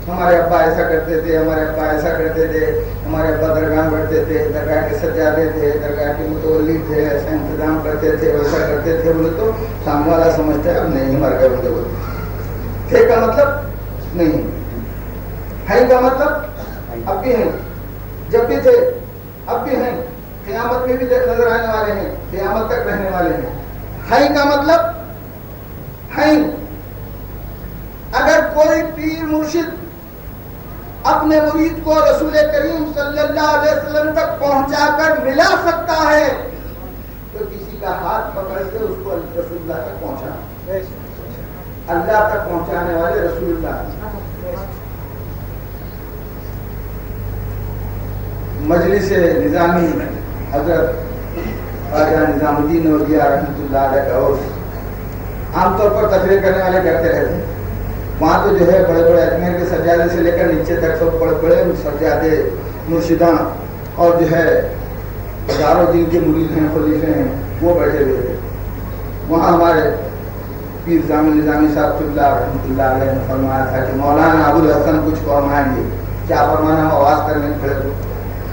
ہمارے ابا ایسا کرتے تھے، ہمارے ابا ایسا کرتے تھے، ہمارے ابا درگاہ بڑھتے تھے، درگاہ کے سجادے تھے، درگاہ کے متولی تھے، ایسا انتظام کرتے تھے، ویسا کرتے تھے بولے تو سامنے والا سمجھتا ہے اب نہیں مر گئے بولے بولے۔ تھے کا مطلب نہیں ہے، کا مطلب اب بھی ہیں، جب بھی تھے اب بھی ہیں، قیامت میں بھی نظر آنے والے ہیں، قیامت تک رہنے والے ہیں۔ ہے کا مطلب ہے۔ اگر کوئی پیر مرشد اپنے مرید کو رسول کریم صلی اللہ علیہ وسلم تک پہنچا کر ملا سکتا ہے تو کسی کا ہاتھ پکڑ کے اس کو رسول اللہ تک پہنچانا، اللہ تک پہنچانے والے رسول اللہ۔ مجلس نظامی حضرت خواجہ نظام الدین اولیاء رحمۃ اللہ علیہ کا عرس عام طور پر تقریر کرنے والے کرتے رہتے ہیں۔ وہاں تو جو ہے بڑے بڑے اجمیر کے سجادے سے لے کر نیچے تک سب بڑے بڑے سجادے مرشداں اور جو ہے ہزاروں دین کے مرید ہیں، خلیفے ہیں، وہ بیٹھے ہوئے تھے۔ وہاں ہمارے پیر جامع نظامی صاحب قبلہ رحمۃ اللہ علیہ نے فرمایا تھا کہ مولانا ابو الحسن کچھ فرمائیں گے۔ کیا فرمانا؟ آواز کرنے کھڑے ہو،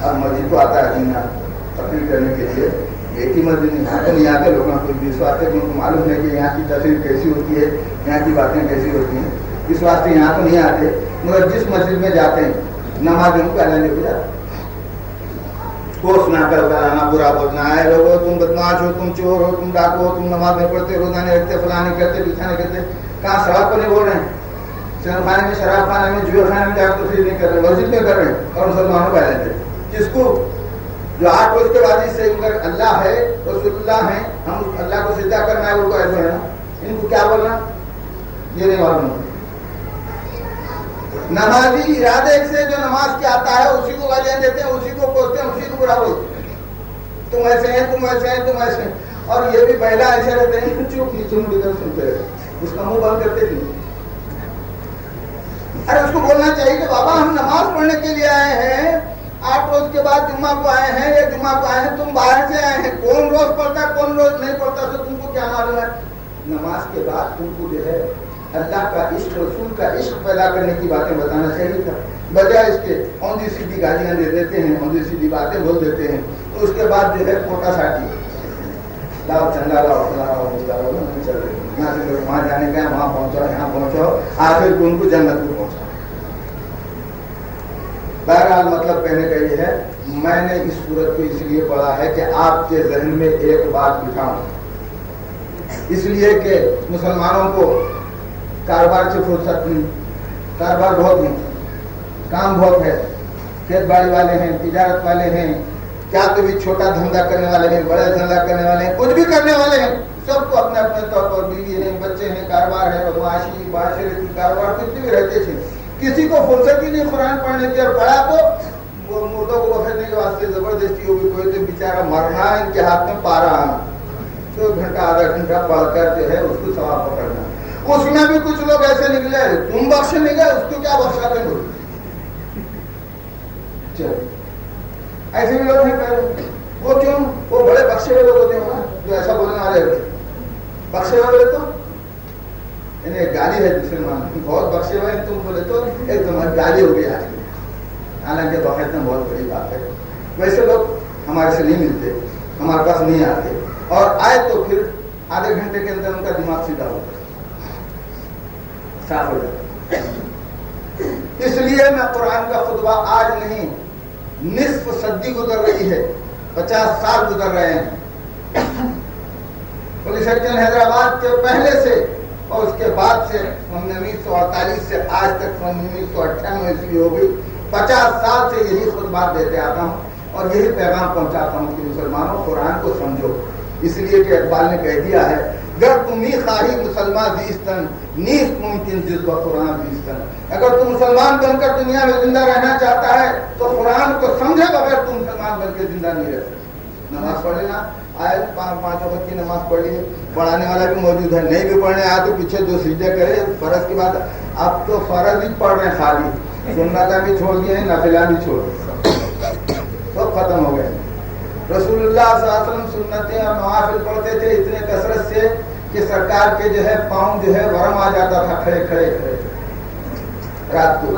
اب مسجد کو آتا ہے جینا تقریر کرنے کے لیے، ایک ہی مسجد نہیں، یہاں تو نہیں آتے لوگوں کو بھی آتے ان کو معلوم ہے کہ یہاں کی تقریر کیسی ہوتی ہے، یہاں کی باتیں کیسی ہوتی ہیں، اس واسطے یہاں تو نہیں آتے، مگر جس مسجد میں جاتے ہیں نماز ان کو اعلان ہو جاتا، کوس نہ کر کرانا، برا بولنا ہے، لوگوں تم بدماش ہو، تم چور ہو، تم ڈاکو ہو، تم نماز نہیں پڑھتے، روزہ نہیں رکھتے، فلاں نہیں کرتے، بچھا نہیں کرتے۔ کہاں شراب کو نہیں بول رہے ہیں، سنم خانے میں، شراب خانے میں، جوئے خانے میں جا کر تقریر نہیں کر رہے، مسجد میں کر رہے ہیں اور مسلمانوں کو اعلان کرتے۔ جس کو جو 8 روز کے بعد سے اللہ ہے، رسول اللہ ہیں، ہم اللہ کو سجدہ کرنا ہے، ان کو ایسا ہے نا، ان کو کیا بولنا یہ نہیں معلوم۔ نمازی ارادے سے جو نماز کے آتا ہے اسی کو گالیاں دیتے ہیں، اسی کو کوستے ہیں، اسی کو برا بولتے ہیں، تم ایسے ہیں، تم ایسے ہیں، تم ایسے ہیں۔ اور یہ بھی پہلا ایسے رہتے ہیں چپ نیچے سنتے رہتے، اس کا منہ بند کرتے نہیں۔ ارے اس کو بولنا چاہیے کہ بابا ہم نماز پڑھنے کے لیے آئے ہیں، 8 روز کے بعد جمعہ کو آئے ہیں یا جمعہ کو آئے ہیں، تم باہر سے آئے ہیں، کون روز پڑھتا ہے کون روز نہیں پڑھتا تو تم کو کیا معلوم ہے؟ نماز کے بعد تم کو جو ہے اللہ کا عشق، رسول کا عشق پیدا کرنے کی باتیں بتانا چاہیے تھا، بجائے اس کے اوندھی سیدھی گالیاں دے دیتے ہیں، اوندھی سیدھی باتیں بول دیتے ہیں، تو اس کے بعد جو ہے پھوٹا ساٹی لاؤ چندہ لاؤ نہیں چل رہے، یہاں سے لوگ وہاں جانے کا وہاں پہنچاؤ، یہاں پہنچاؤ، آخر کو ان کو جنت کو پہنچاؤ۔ بہرحال مطلب کہنے کا یہ ہے، میں نے اس صورت کو اس لیے پڑھا ہے کہ آپ کے ذہن میں ایک بات بٹھاؤں، اس لیے کہ مسلمانوں کو کاروبار سے فرصت نہیں، کاروبار بہت نہیں، کام بہت ہے، کھیت باڑی والے ہیں، تجارت والے ہیں، کیا کبھی چھوٹا دھندا کرنے والے ہیں، بڑا دھندا کرنے والے ہیں، کچھ بھی کرنے والے ہیں، سب کو اپنے اپنے طور پر بیوی ہیں، بچے ہیں، کاروبار ہے، معاشی معاشرتی کاروبار کتنے بھی رہتے تھے، کسی کو فرصت ہی نہیں قرآن پڑھنے کی، اور پڑھا تو وہ مردوں کو بخشنے کے واسطے زبردستی ہوگی، کوئی تو بیچارہ مرنا ان کے ہاتھ میں پا رہا ہے، 2 گھنٹہ آدھا گھنٹہ پڑھ کر جو ہے اس کو ثواب پکڑنا۔ اس میں بھی کچھ لوگ ایسے نکلے، تم بخشے نہیں گئے، اس کو کیا بخشا دیں گے؟ ایسے بھی لوگ ہیں پہلے، وہ کیوں؟ وہ بڑے بخشے ہوئے لوگ ہوتے ہیں نا جو ایسا بولنے والے ہوتے ہیں، بخشے ہوئے تو یعنی ایک گالی ہے مسلمان، بہت بخشے ہوئے تم بولے تو ایک تمہاری گالی ہو گئی آج کی، حالانکہ بخشنا میں بہت بڑی بات ہے۔ ویسے لوگ ہمارے سے نہیں ملتے، ہمارے پاس نہیں آتے، اور آئے تو پھر آدھے گھنٹے کے اندر ان کا دماغ سیدھا ہوتا ہے، صاف ہو جاتا ہے۔ اس لیے میں قرآن کا خطبہ آج نہیں، نصف صدی گزر رہی ہے، 50 سال گزر رہے ہیں، پولیس سرجن حیدرآباد کے پہلے سے اور اس کے بعد سے 1948 سے آج تک 1998 عیسوی ہو گئی، 50 سال سے یہی خطبات دیتے آتا ہوں اور یہی پیغام پہنچاتا ہوں کہ مسلمانوں قرآن کو سمجھو، اس لیے کہ اقبال نے کہہ دیا ہے گر تمی خواہی مسلمان زیستن نیست ممکن جز و قرآن زیستن. اگر تو مسلمان بن کر دنیا میں زندہ رہنا چاہتا ہے تو قرآن کو سمجھے بغیر تم مسلمان بن کے زندہ نہیں رہ سکتے. نماز پڑھ لینا آئے 5 وقت کی نماز پڑھ لی, پڑھانے والا بھی موجود ہے, نہیں بھی پڑھنے آیا تو پیچھے 2 سجدے کرے فرض کی بات. اب تو فرض ہی پڑھ رہے ہیں, خالی سنتیں بھی چھوڑ دیے, نافلہ بھی چھوڑ دیے, سب ختم ہو گئے. رسول اللہ صلی اللہ علیہ وسلم سنتیں اور نوافل پڑھتے تھے اتنے کثرت سے کہ سرکار کے جو ہے پاؤں جو ہے ورم آ جاتا تھا کھڑے کھڑے کھڑے. رات کو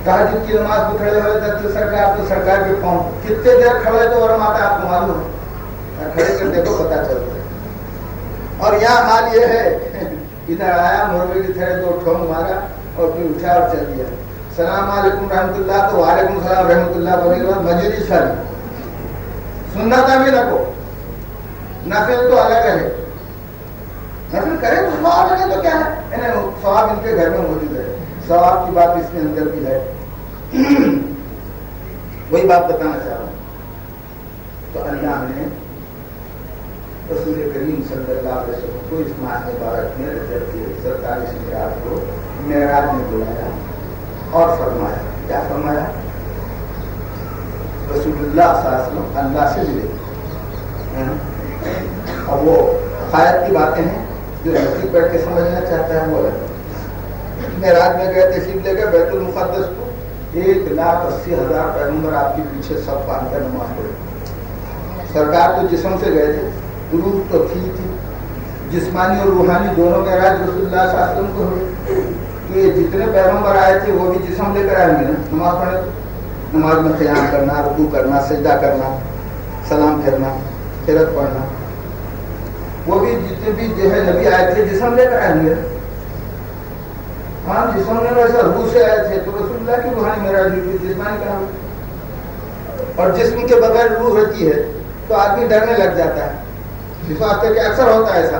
تہجد کی نماز کو کھڑے ہوئے تھے تو سرکار کے پاؤں کتنے دیر کھڑے تو ورم آتا ہے آپ کو معلوم ہے, کھڑے کر دیکھو پتا چلتا ہے. اور یہاں حال یہ ہے, ادھر آیا مرغے کی طرح 2 ٹھونگ مارا اور پھر اٹھا اور چل دیا. السلام علیکم رحمۃ اللہ, تو وعلیکم السلام رحمۃ اللہ بولنے کے بعد مسجد ہی چلی. سنت بھی رکھو, نفل تو الگ ہے, نفل کرے تو ثواب ہے تو کیا ہے, ثواب ان کے گھر میں موجود ہے, ثواب کی بات اس کے اندر بھی ہے. وہی بات بتانا چاہ رہا ہوں. تو اللہ نے رسول کریم صلی اللہ علیہ وسلم کو اس ماہ مبارک میں رجب کے 47 رات کو معراج میں بلایا اور فرمایا. کیا فرمایا؟ رسول اللہ صلی اللہ علیہ وسلم اللہ سے ملے. اب وہ عقائد کی باتیں ہیں جو نزدیک بیٹھ کے سمجھنا چاہتا ہے وہ ہے. معراج میں گئے, تشریف لے گئے بیت المقدس کو, 1,80,000 پیغمبر آپ کے پیچھے سب باندھ کر نماز پڑھے. سرکار تو جسم سے گئے تھے, روح تو تھی, جسمانی اور روحانی دونوں معراج رسول اللہ صلی اللہ علیہ وسلم کو ہوئے. یہ جتنے پیغمبر آئے تھے وہ بھی جسم لے کر آئیں گے نا نماز پڑھے. نماز میں قیام کرنا, رکوع کرنا, سجدہ کرنا, سلام پھرنا, قرات پڑھنا, وہ بھی جتنے بھی جو ہے نبی آئے تھے جسم لے کر آئیں گے. ہاں جسم میں ویسا روح سے آئے تھے تو رسول اللہ کی روحانی معراج ہوئی, جسمانی کہاں ہوئی. اور جسم کے بغیر روح ہوتی ہے تو آدمی ڈرنے لگ جاتا ہے. اس واسطے کہ اکثر ہوتا ہے ایسا,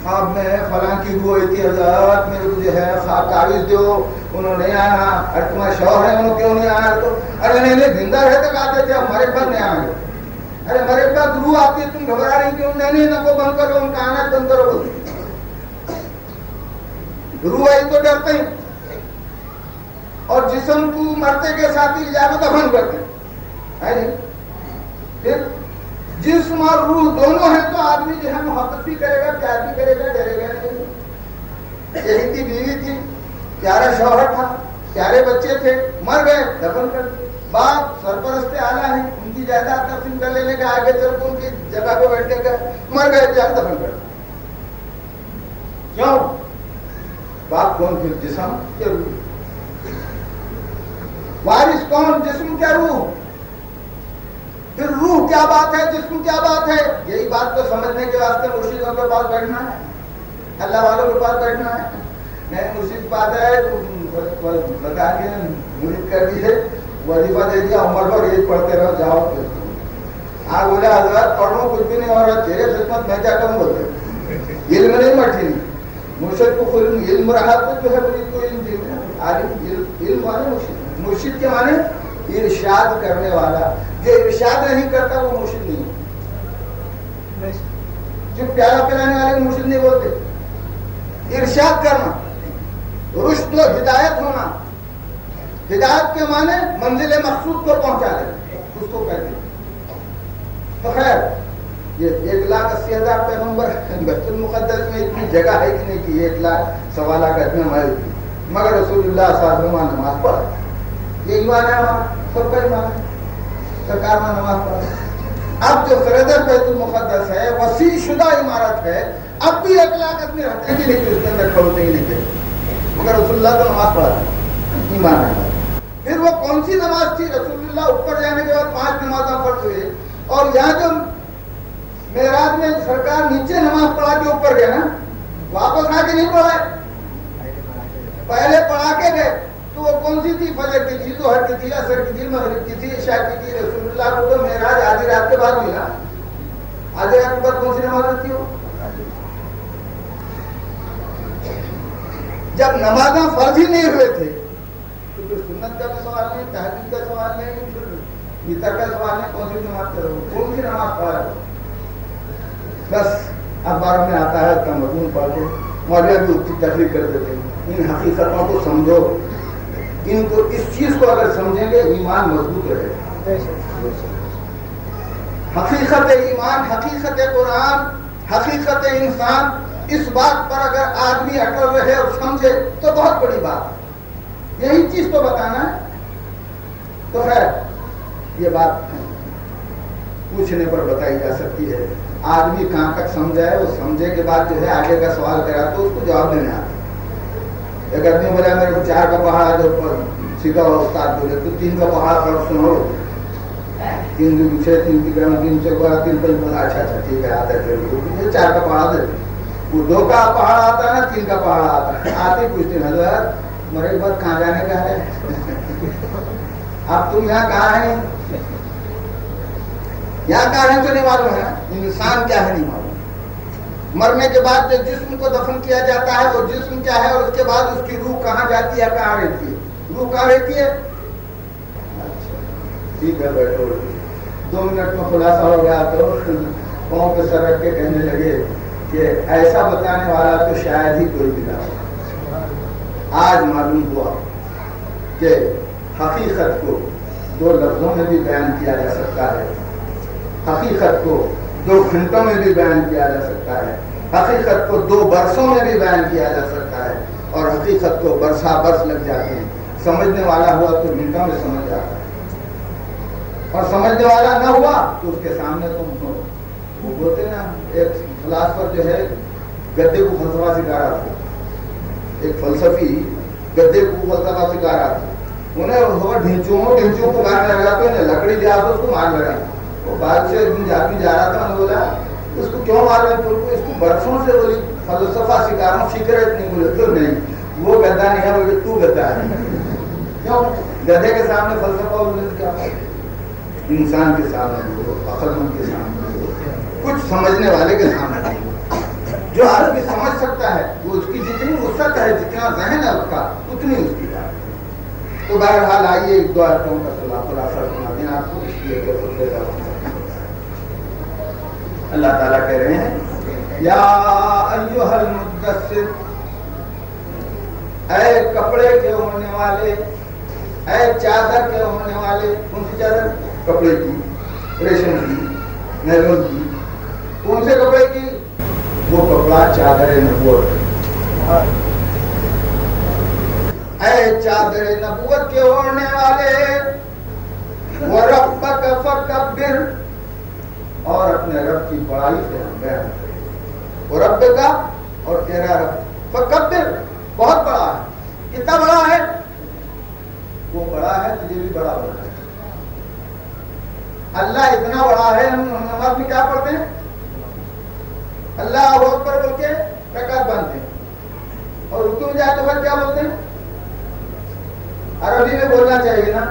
خواب میں فلاں کی روح ہوئی تھی, حضرت میرے کو جو ہے خواب تعویذ دو, انہوں نے آنا. ارے تمہارے شوہر ہیں انہوں کیوں نہیں آیا؟ تو ارے نہیں زندہ رہتے کہ آتے تھے, اب ہمارے پاس نہیں آئیں گے. ارے ہمارے پاس روح آتی ہے, تم گھبرا رہی کیوں؟ نہیں نہ کو بند کرو, ان کا آنا بند کرو. روح آئی تو ڈرتے ہیں, اور جسم کو مرتے کے ساتھ ہی جا کے دفن کرتے ہیں. پھر جسم اور روح دونوں ہیں تو آدمی جو ہے محبت بھی کرے گا, پیار بھی کرے گا, ڈرے گا نہیں. یہی تھی بیوی تھی, پیارا شوہر تھا, پیارے بچے تھے, مر گئے, دفن کر دیے. باپ سرپرست اعلیٰ ہیں, ان کی جائیداد تقسیم کر لینے کا, آگے چل کے ان کی جگہ پہ بیٹھنے کا, مر گئے, جا دفن کر دیے. کیوں؟ باپ کون؟ پھر جسم کے روح. وارث کون؟ جسم کیا روح. پھر روح کیا بات ہے, جسم کیا بات ہے؟ یہی بات کو سمجھنے کے واسطے مرشدوں کے پاس بیٹھنا ہے, اللہ والوں کے پاس بیٹھنا ہے. نہیں مرشد بات ہے بتا کے مرید کر دیے, وظیفہ دے دیا, عمر پر یہ پڑھتے رہو, جاؤ. ہاں بولے حضرت پڑھ لو, کچھ بھی نہیں ہو رہا, تیرے خدمت میں کیا کروں بولتے. علم نہیں مٹھی نہیں, مرشد کو خود علم رہا تو جو ہے مرید کو علم دے. عالم علم والے مرشد, مرشد کے معنی ارشاد کرنے والا. جو ارشاد نہیں کرتا وہ مرشد نہیں ہے. جو پیارا پلانے والے مرشد نہیں بولتے. ارشاد کرنا, رشد و ہدایت ہونا. ہدایت کے معنی منزل مقصود کو پہنچا دے, اس کو کہتے ہیں. تو خیر یہ 1,80,000 پیغمبر بیت المقدس میں اتنی جگہ ہے کہ نہیں کہ 1,00,000 آدمی ہمارے, مگر رسول اللہ صلی اللہ علیہ وسلم نماز پڑھا. یہ ایمان ہے ہمارا, سب کا ایمان ہے. سرکار میں نماز پڑھا. اب جو صدر بیت المقدس ہے, وسیع شدہ عمارت ہے, اب بھی 1,00,000 آدمی رہتے ہیں کہ نہیں کہ اس کے اندر کھولتے ہی نہیں تھے, مگر رسول اللہ کو نماز پڑھا. ایمان ہے. پھر وہ کون سی نماز تھی؟ رسول اللہ اوپر جانے کے بعد 5 نمازیں پڑھ ہوئے, اور یہاں جو معراج میں سرکار نیچے نماز پڑھا کے اوپر گیا نا, واپس آ کے نہیں پڑھائے, پہلے پڑھا کے گئے. تو وہ کون سی تھی؟ فجر کی تھی, ظہر کی تھی, عصر کی تھی, مغرب کی تھی, عشاء کی تھی. رسول اللہ کو تو معراج آدھی رات کے بعد ہوئی نا. آدھی رات کے بعد کون سی نماز ہوتی ہو؟ جب نمازاں فرض ہی نہیں ہوئے تھے تو پھر سنت کا بھی سوال نہیں, تہجد کا سوال نہیں, پھر وتر کا سوال نہیں. کون سی نماز کرو, کون سی نماز پڑھا؟ بس اخباروں میں آتا ہے اس کا مضمون پڑھ کے مولوی بھی اس کی تقریر کر دیتے ہیں. ان حقیقتوں کو سمجھو, ان کو, اس چیز کو اگر سمجھیں گے ایمان مضبوط رہے. حقیقت ایمان, حقیقت قرآن, حقیقت انسان, اس بات پر اگر آدمی اٹل رہے اور سمجھے تو بہت بڑی بات ہے. یہی چیز تو بتانا ہے. تو خیر یہ بات پوچھنے پر بتائی جا سکتی ہے. آدمی کہاں تک سمجھا ہے, وہ سمجھے کے بعد جو ہے آگے کا سوال کرا تو اس کو جواب دینے آتا. ایک آدمی بولا میرے کو 4 کا پہاڑ جو سیکھا ہوا استاد بولے تو 3 کا پہاڑ پڑھ سنو, 3 دن 6 3 کی گرم 3 سے 3 پہ بولا اچھا ٹھیک ہے آتا ہے. 4 کا پہاڑ دے, وہ 2 کا پہاڑ آتا ہے نا, 3 کا پہاڑ آتا ہے. آتے کچھ دن حضرت مرے کے بعد کہاں جانے کا ہے, اب تم یہاں کہاں ہیں, یہاں کہاں ہیں تو نہیں معلوم ہے. انسان کیا ہے نہیں معلوم. مرنے کے بعد جو جسم کو دفن کیا جاتا ہے وہ جسم کیا ہے, اور اس کے بعد اس کی روح کہاں جاتی ہے, کہاں رہتی ہے, روح کہاں رہتی ہے. اچھا ٹھیک ہے بیٹھو. 2 منٹ میں خلاصہ ہو گیا تو پاؤں پہ سر رکھ کے کہنے لگے کہ ایسا بتانے والا تو شاید ہی کوئی ملا ہو. آج معلوم ہوا کہ حقیقت کو 2 لفظوں میں بھی بیان کیا جا سکتا ہے, حقیقت کو 2 گھنٹوں میں بھی بیان کیا جا سکتا ہے, حقیقت کو 2 برسوں میں بھی بیان کیا جا سکتا ہے, اور حقیقت کو برسا برس لگ جاتے ہیں. سمجھنے والا ہوا تو منٹوں میں سمجھ جاتا ہے, اور سمجھنے والا نہ ہوا تو اس کے سامنے تم وہ بولتے نا, ایک فلاسفر جو ہے گدے کو فلسفہ سکھا رہا تھا, ایک فلسفی گدے کو فلسفہ سکھا رہا تھا. انہیں ڈھنچوں کو مارنے لگا تو انہیں لکڑی دیا تو اس کو مار لگا. وہ بعد سے آدمی جا رہا تھا, انہوں نے بولا اس کو کیوں مار رہے ہیں, اس کو برسوں سے بولی فلسفہ سکھا رہا ہوں, سیکریٹ نہیں. بولے تو نہیں, وہ گدا نہیں ہے, بولے تو گدا ہے. کیوں گدھے کے سامنے فلسفہ اور انسان کے سامنے ہو, عقل مند کے سامنے ہو, کچھ سمجھنے والے کے سامنے ہو. جو آدمی سمجھ سکتا ہے وہ اس کی جتنی وسعت ہے, جتنا ذہن ہے اس کا, اتنی اس کی بات. تو بہرحال آئیے 2 آیتوں کا خلاصہ سنا دیں آپ کو, اس لیے کہ خطبے کا اللہ تعالیٰ کہہ رہے ہیں یا ایھا المدثر, اے کپڑے کے اوڑھنے والے, اے چادر کے اوڑھنے والے. کون سی چادر؟ کپڑے کی, ریشم کی, نیلون کی. کون سے کپڑے کی؟ وہ کپڑا چادر نبوت. اے چادر نبوت کے اوڑھنے والے, وَرَبَّكَ فَكَبِّرْ, اور اپنے رب کی بڑائی سے ہم بیان کریں. وہ رب کا اور تیرا رب فکبر, بہت بڑا ہے. کتنا بڑا ہے؟ وہ بڑا ہے, تجھے بھی بڑا بڑا ہے. اللہ اتنا بڑا ہے, ہم نماز میں کیا پڑھتے ہیں؟ اللہ اکبر بول کے رکعت باندھتے ہیں, اور رکوع میں جائے تو پھر کیا بولتے ہیں؟ عربی میں بولنا چاہیے نا,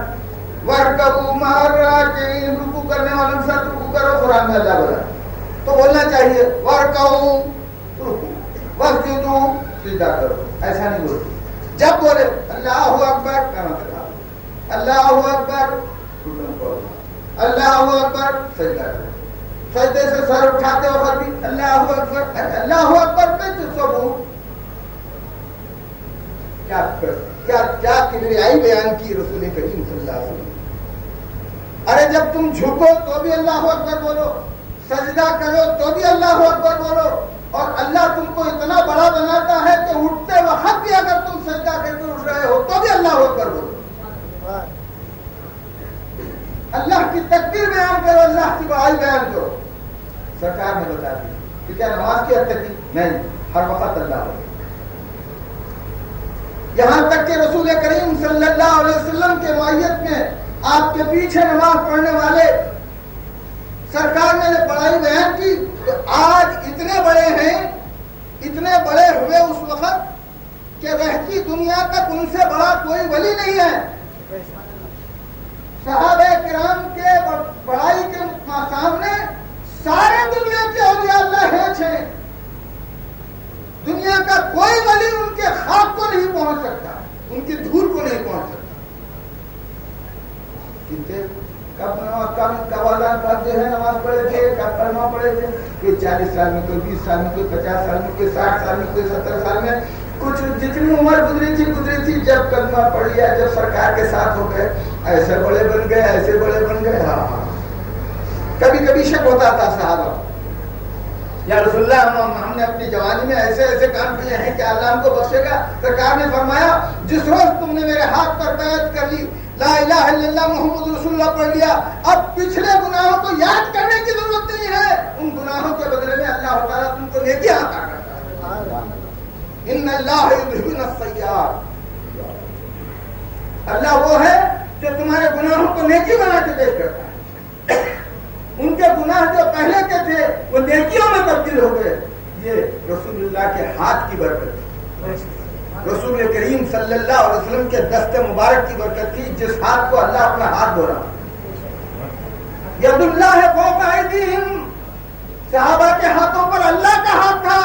وَارْكَعُوا مَعَ الرَّاكِعِينَ, رکوع کرنے والوں کے ساتھ رکوع کرو. قرآن میں اللہ بولا تو بولنا چاہیے وَارْكَعُوا, رکوع, وَاسْجُدُوا, سجدہ کرو. ایسا نہیں بولتے. جب بولے اللہ اکبر کہنا تھا, اللہ اکبر رکوع کرو, اللہ اکبر سجدہ کرو. سجدے سے سر اٹھاتے وقت بھی اللہ اکبر, اللہ اکبر پہ سبو. کیا کبریائی بیان کی رسول کریم صلی اللہ علیہ وسلم. ارے جب تم جھکو تو بھی اللہ اکبر بولو, سجدہ کرو تو بھی اللہ اکبر بولو, اور اللہ تم کو اتنا بڑا بناتا ہے کہ اٹھتے وقت بھی اگر تم سجدہ کر کے اٹھ رہے ہو تو بھی اللہ اکبر بولو. اللہ کی تکبیر بیان کرو, اللہ کی بڑائی بیان کرو. سرکار نے بتا دی کہ کیا نماز کی حد تک کی؟ نہیں, ہر وقت اللہ ہو. یہاں تک کہ رسول کریم صلی اللہ علیہ وسلم کے معیت میں آپ کے پیچھے نماز پڑھنے والے سرکار نے بڑائی بیان کی. تو آج اتنے بڑے ہیں, اتنے بڑے ہوئے اس وقت کہ رہتی دنیا تک ان سے بڑا کوئی ولی نہیں ہے. صحابہ کرام کے بڑائی کے سامنے سارے دنیا کے اولیاء اللہ ہیں. دنیا کا کوئی ولی ان کے خاک کو نہیں پہنچ سکتا, ان کی دھول کو نہیں پہنچ سکتا. کب جو ہے نماز پڑھے تھے، کب کلمہ پڑھے تھے؟ کوئی 40 سال میں، کوئی 20 سال میں، کوئی 50 سال میں، کوئی 60 سال میں، کوئی 70 سال میں، کچھ جتنی عمر گزری تھی جب کلمہ پڑھ لیا، جب سرکار کے ساتھ ہو گئے، ایسے بڑے بن گئے، ایسے بڑے بن گئے. ہاں کبھی کبھی شک ہوتا تھا صحابہ، یا رسول اللہ ہم نے اپنی جوانی میں ایسے ایسے کام کیے ہیں کہ اللہ ہم کو بخشے گا. سرکار نے فرمایا جس روز تم نے میرے ہاتھ پر بیعت کر لی، لا الہ الا اللہ محمد رسول اللہ پڑھ لیا، اب پچھلے گناہوں کو یاد کرنے کی ضرورت نہیں ہے، ان گناہوں کے بدلے میں اللہ تعالیٰ تم کو نیکی عطا کرتا ہے. ان اللہ یذہب السیئات، اللہ وہ ہے جو تمہارے گناہوں کو نیکی بنا کے پیش کرتا ہے. ان کے گناہ جو پہلے کے تھے وہ نیکیوں میں تبدیل ہو گئے. یہ رسول اللہ کے ہاتھ کی برکت تھی، رسول کریم صلی اللہ علیہ وسلم کے دست مبارک کی برکت تھی، جس ہاتھ کو اللہ اپنا ہاتھ بولا. ید اللہ فوق ایدیہم، صحابہ کے ہاتھوں پر اللہ کا ہاتھ تھا.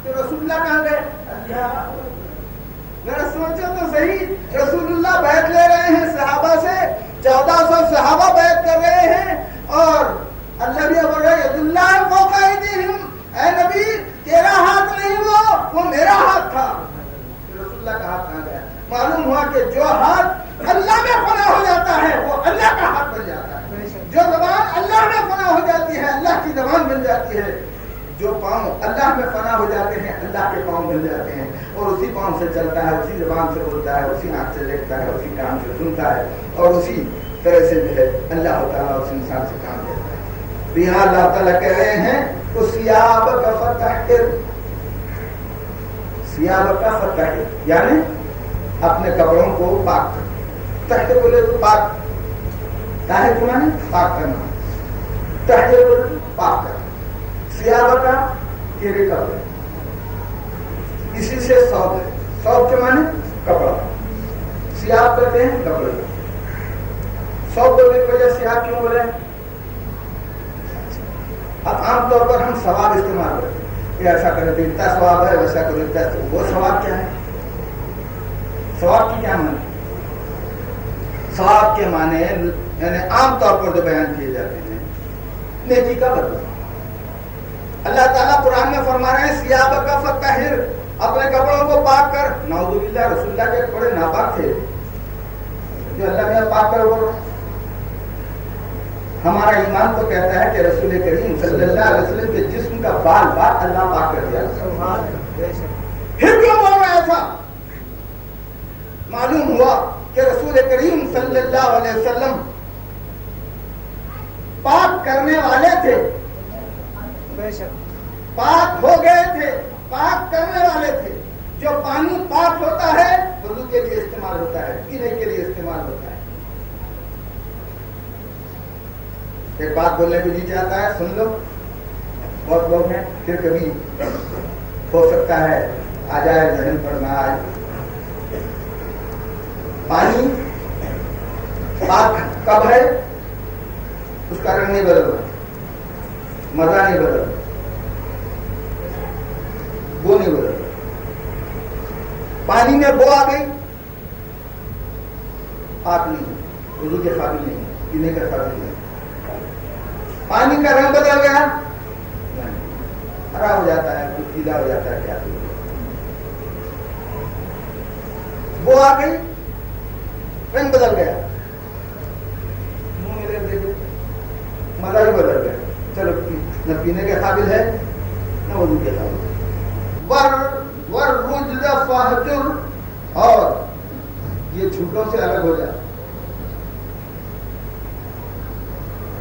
تو رسول اللہ کہاں گئے؟ ذرا سوچو تو صحیح، رسول اللہ بیعت لے رہے ہیں صحابہ سے، 1400 صحابہ بیعت کر رہے ہیں، اور اللہ بھی بول رہا ہے ید اللہ فوق ایدیہم، اے نبی تیرا ہاتھ نہیں وہ میرا ہاتھ تھا. رسول اللہ کا ہاتھ کہاں گیا؟ معلوم ہوا کہ جو ہاتھ اللہ میں فنا ہو جاتا ہے وہ اللہ کا ہاتھ بن جاتا ہے، جو زبان اللہ میں فنا ہو جاتی ہے اللہ کی زبان بن جاتی ہے، جو پاؤں اللہ میں فنا ہو جاتے ہیں اللہ کے پاؤں بن جاتے ہیں، اور اسی پاؤں سے چلتا ہے، اسی زبان سے بولتا ہے، اسی آنکھ سے دیکھتا ہے، اسی کان سے سنتا ہے، اور اسی طرح سے جو ہے اللہ تعالیٰ اس انسان سے کام لیتا ہے. تو یہاں اللہ تعالیٰ کہہ رہے ہیں ثیابک فطہر، ثیابک فطہر یعنی اپنے کپڑوں کو پاک کر. طہر بولے تو پاک، طاہر کو مانے پاک کرنا، طہر بولے پاک کرنا. ثیابک تیرے کپڑے، اسی سے ثوب ہے، ثوب کے مانے کپڑا، ثیاب کہتے ہیں کپڑے. ثوب بولنے کی وجہ سیاب کیوں بولے؟ اب عام طور پر ہم ثواب استعمال کرتے ہیں کہ ایسا کرے تو اتنا ثواب ہے، ویسا کرے اتنا. وہ ثواب کیا ہے؟ ثواب کی کیا معنی؟ ثواب کے معنی یعنی عام طور پر جو بیان کیے جاتے ہیں نیکی کا بدلہ. اللہ تعالیٰ قرآن میں فرما رہے ہیں ثیابک فطہر، اپنے کپڑوں کو پاک کر. نعوذ باللہ رسول اللہ کے کپڑے ناپاک تھے جو اللہ نے پاک کر. وہ ہمارا ایمان تو کہتا ہے کہ رسول کریم صلی اللہ علیہ وسلم کے جسم کا بال بال اللہ پاک کر دیا. پھر کیوں بول رہا ایسا؟ معلوم ہوا کہ رسول کریم صلی اللہ علیہ وسلم پاک کرنے والے تھے، پاک ہو گئے تھے، پاک کرنے والے تھے. جو پانی پاک ہوتا ہے وضو کے لیے استعمال ہوتا ہے، پینے کے لیے استعمال ہوتا ہے. ایک بات بولنے کو جی چاہتا ہے، سن لو. بہت لوگ ہیں، پھر کبھی ہو سکتا ہے آ جائے ذہن پر نہ آئے. پانی پاک کب ہے؟ اس کا رنگ نہیں بدل رہا، مزہ نہیں بدل رہا، بو نہیں بدل رہا. پانی میں بو آ گئی پاک نہیں، وضو کے قابل نہیں، پینے کے قابل نہیں. پانی کا رنگ بدل گیا، ہرا ہو جاتا ہے، کچھ پیلا ہو جاتا ہے، کیا وہ آ گئی، رنگ بدل گیا، منہ میں دیکھو مزہ بھی بدل گیا. چلو نہ پینے کے قابل ہے نہ وضو کے قابل. والرجز فاہجر، اور یہ جھوٹوں سے الگ ہو جائے،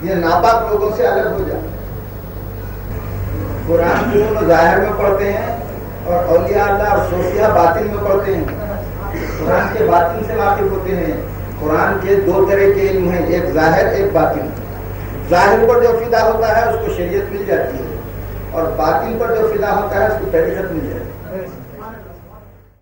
یہ ناپاک لوگوں سے الگ ہو جائے. قرآن کو ظاہر میں پڑھتے ہیں اور اولیاء اللہ اور صوفیاء باطن میں پڑھتے ہیں. قرآن کے باطن سے واقف ہوتے ہیں. قرآن کے دو طرح کے علم ہیں، ایک ظاہر ایک باطن. ظاہر پر جو فدا ہوتا ہے اس کو شریعت مل جاتی ہے، اور باطن پر جو فدا ہوتا ہے اس کو طریقت مل جاتی ہے.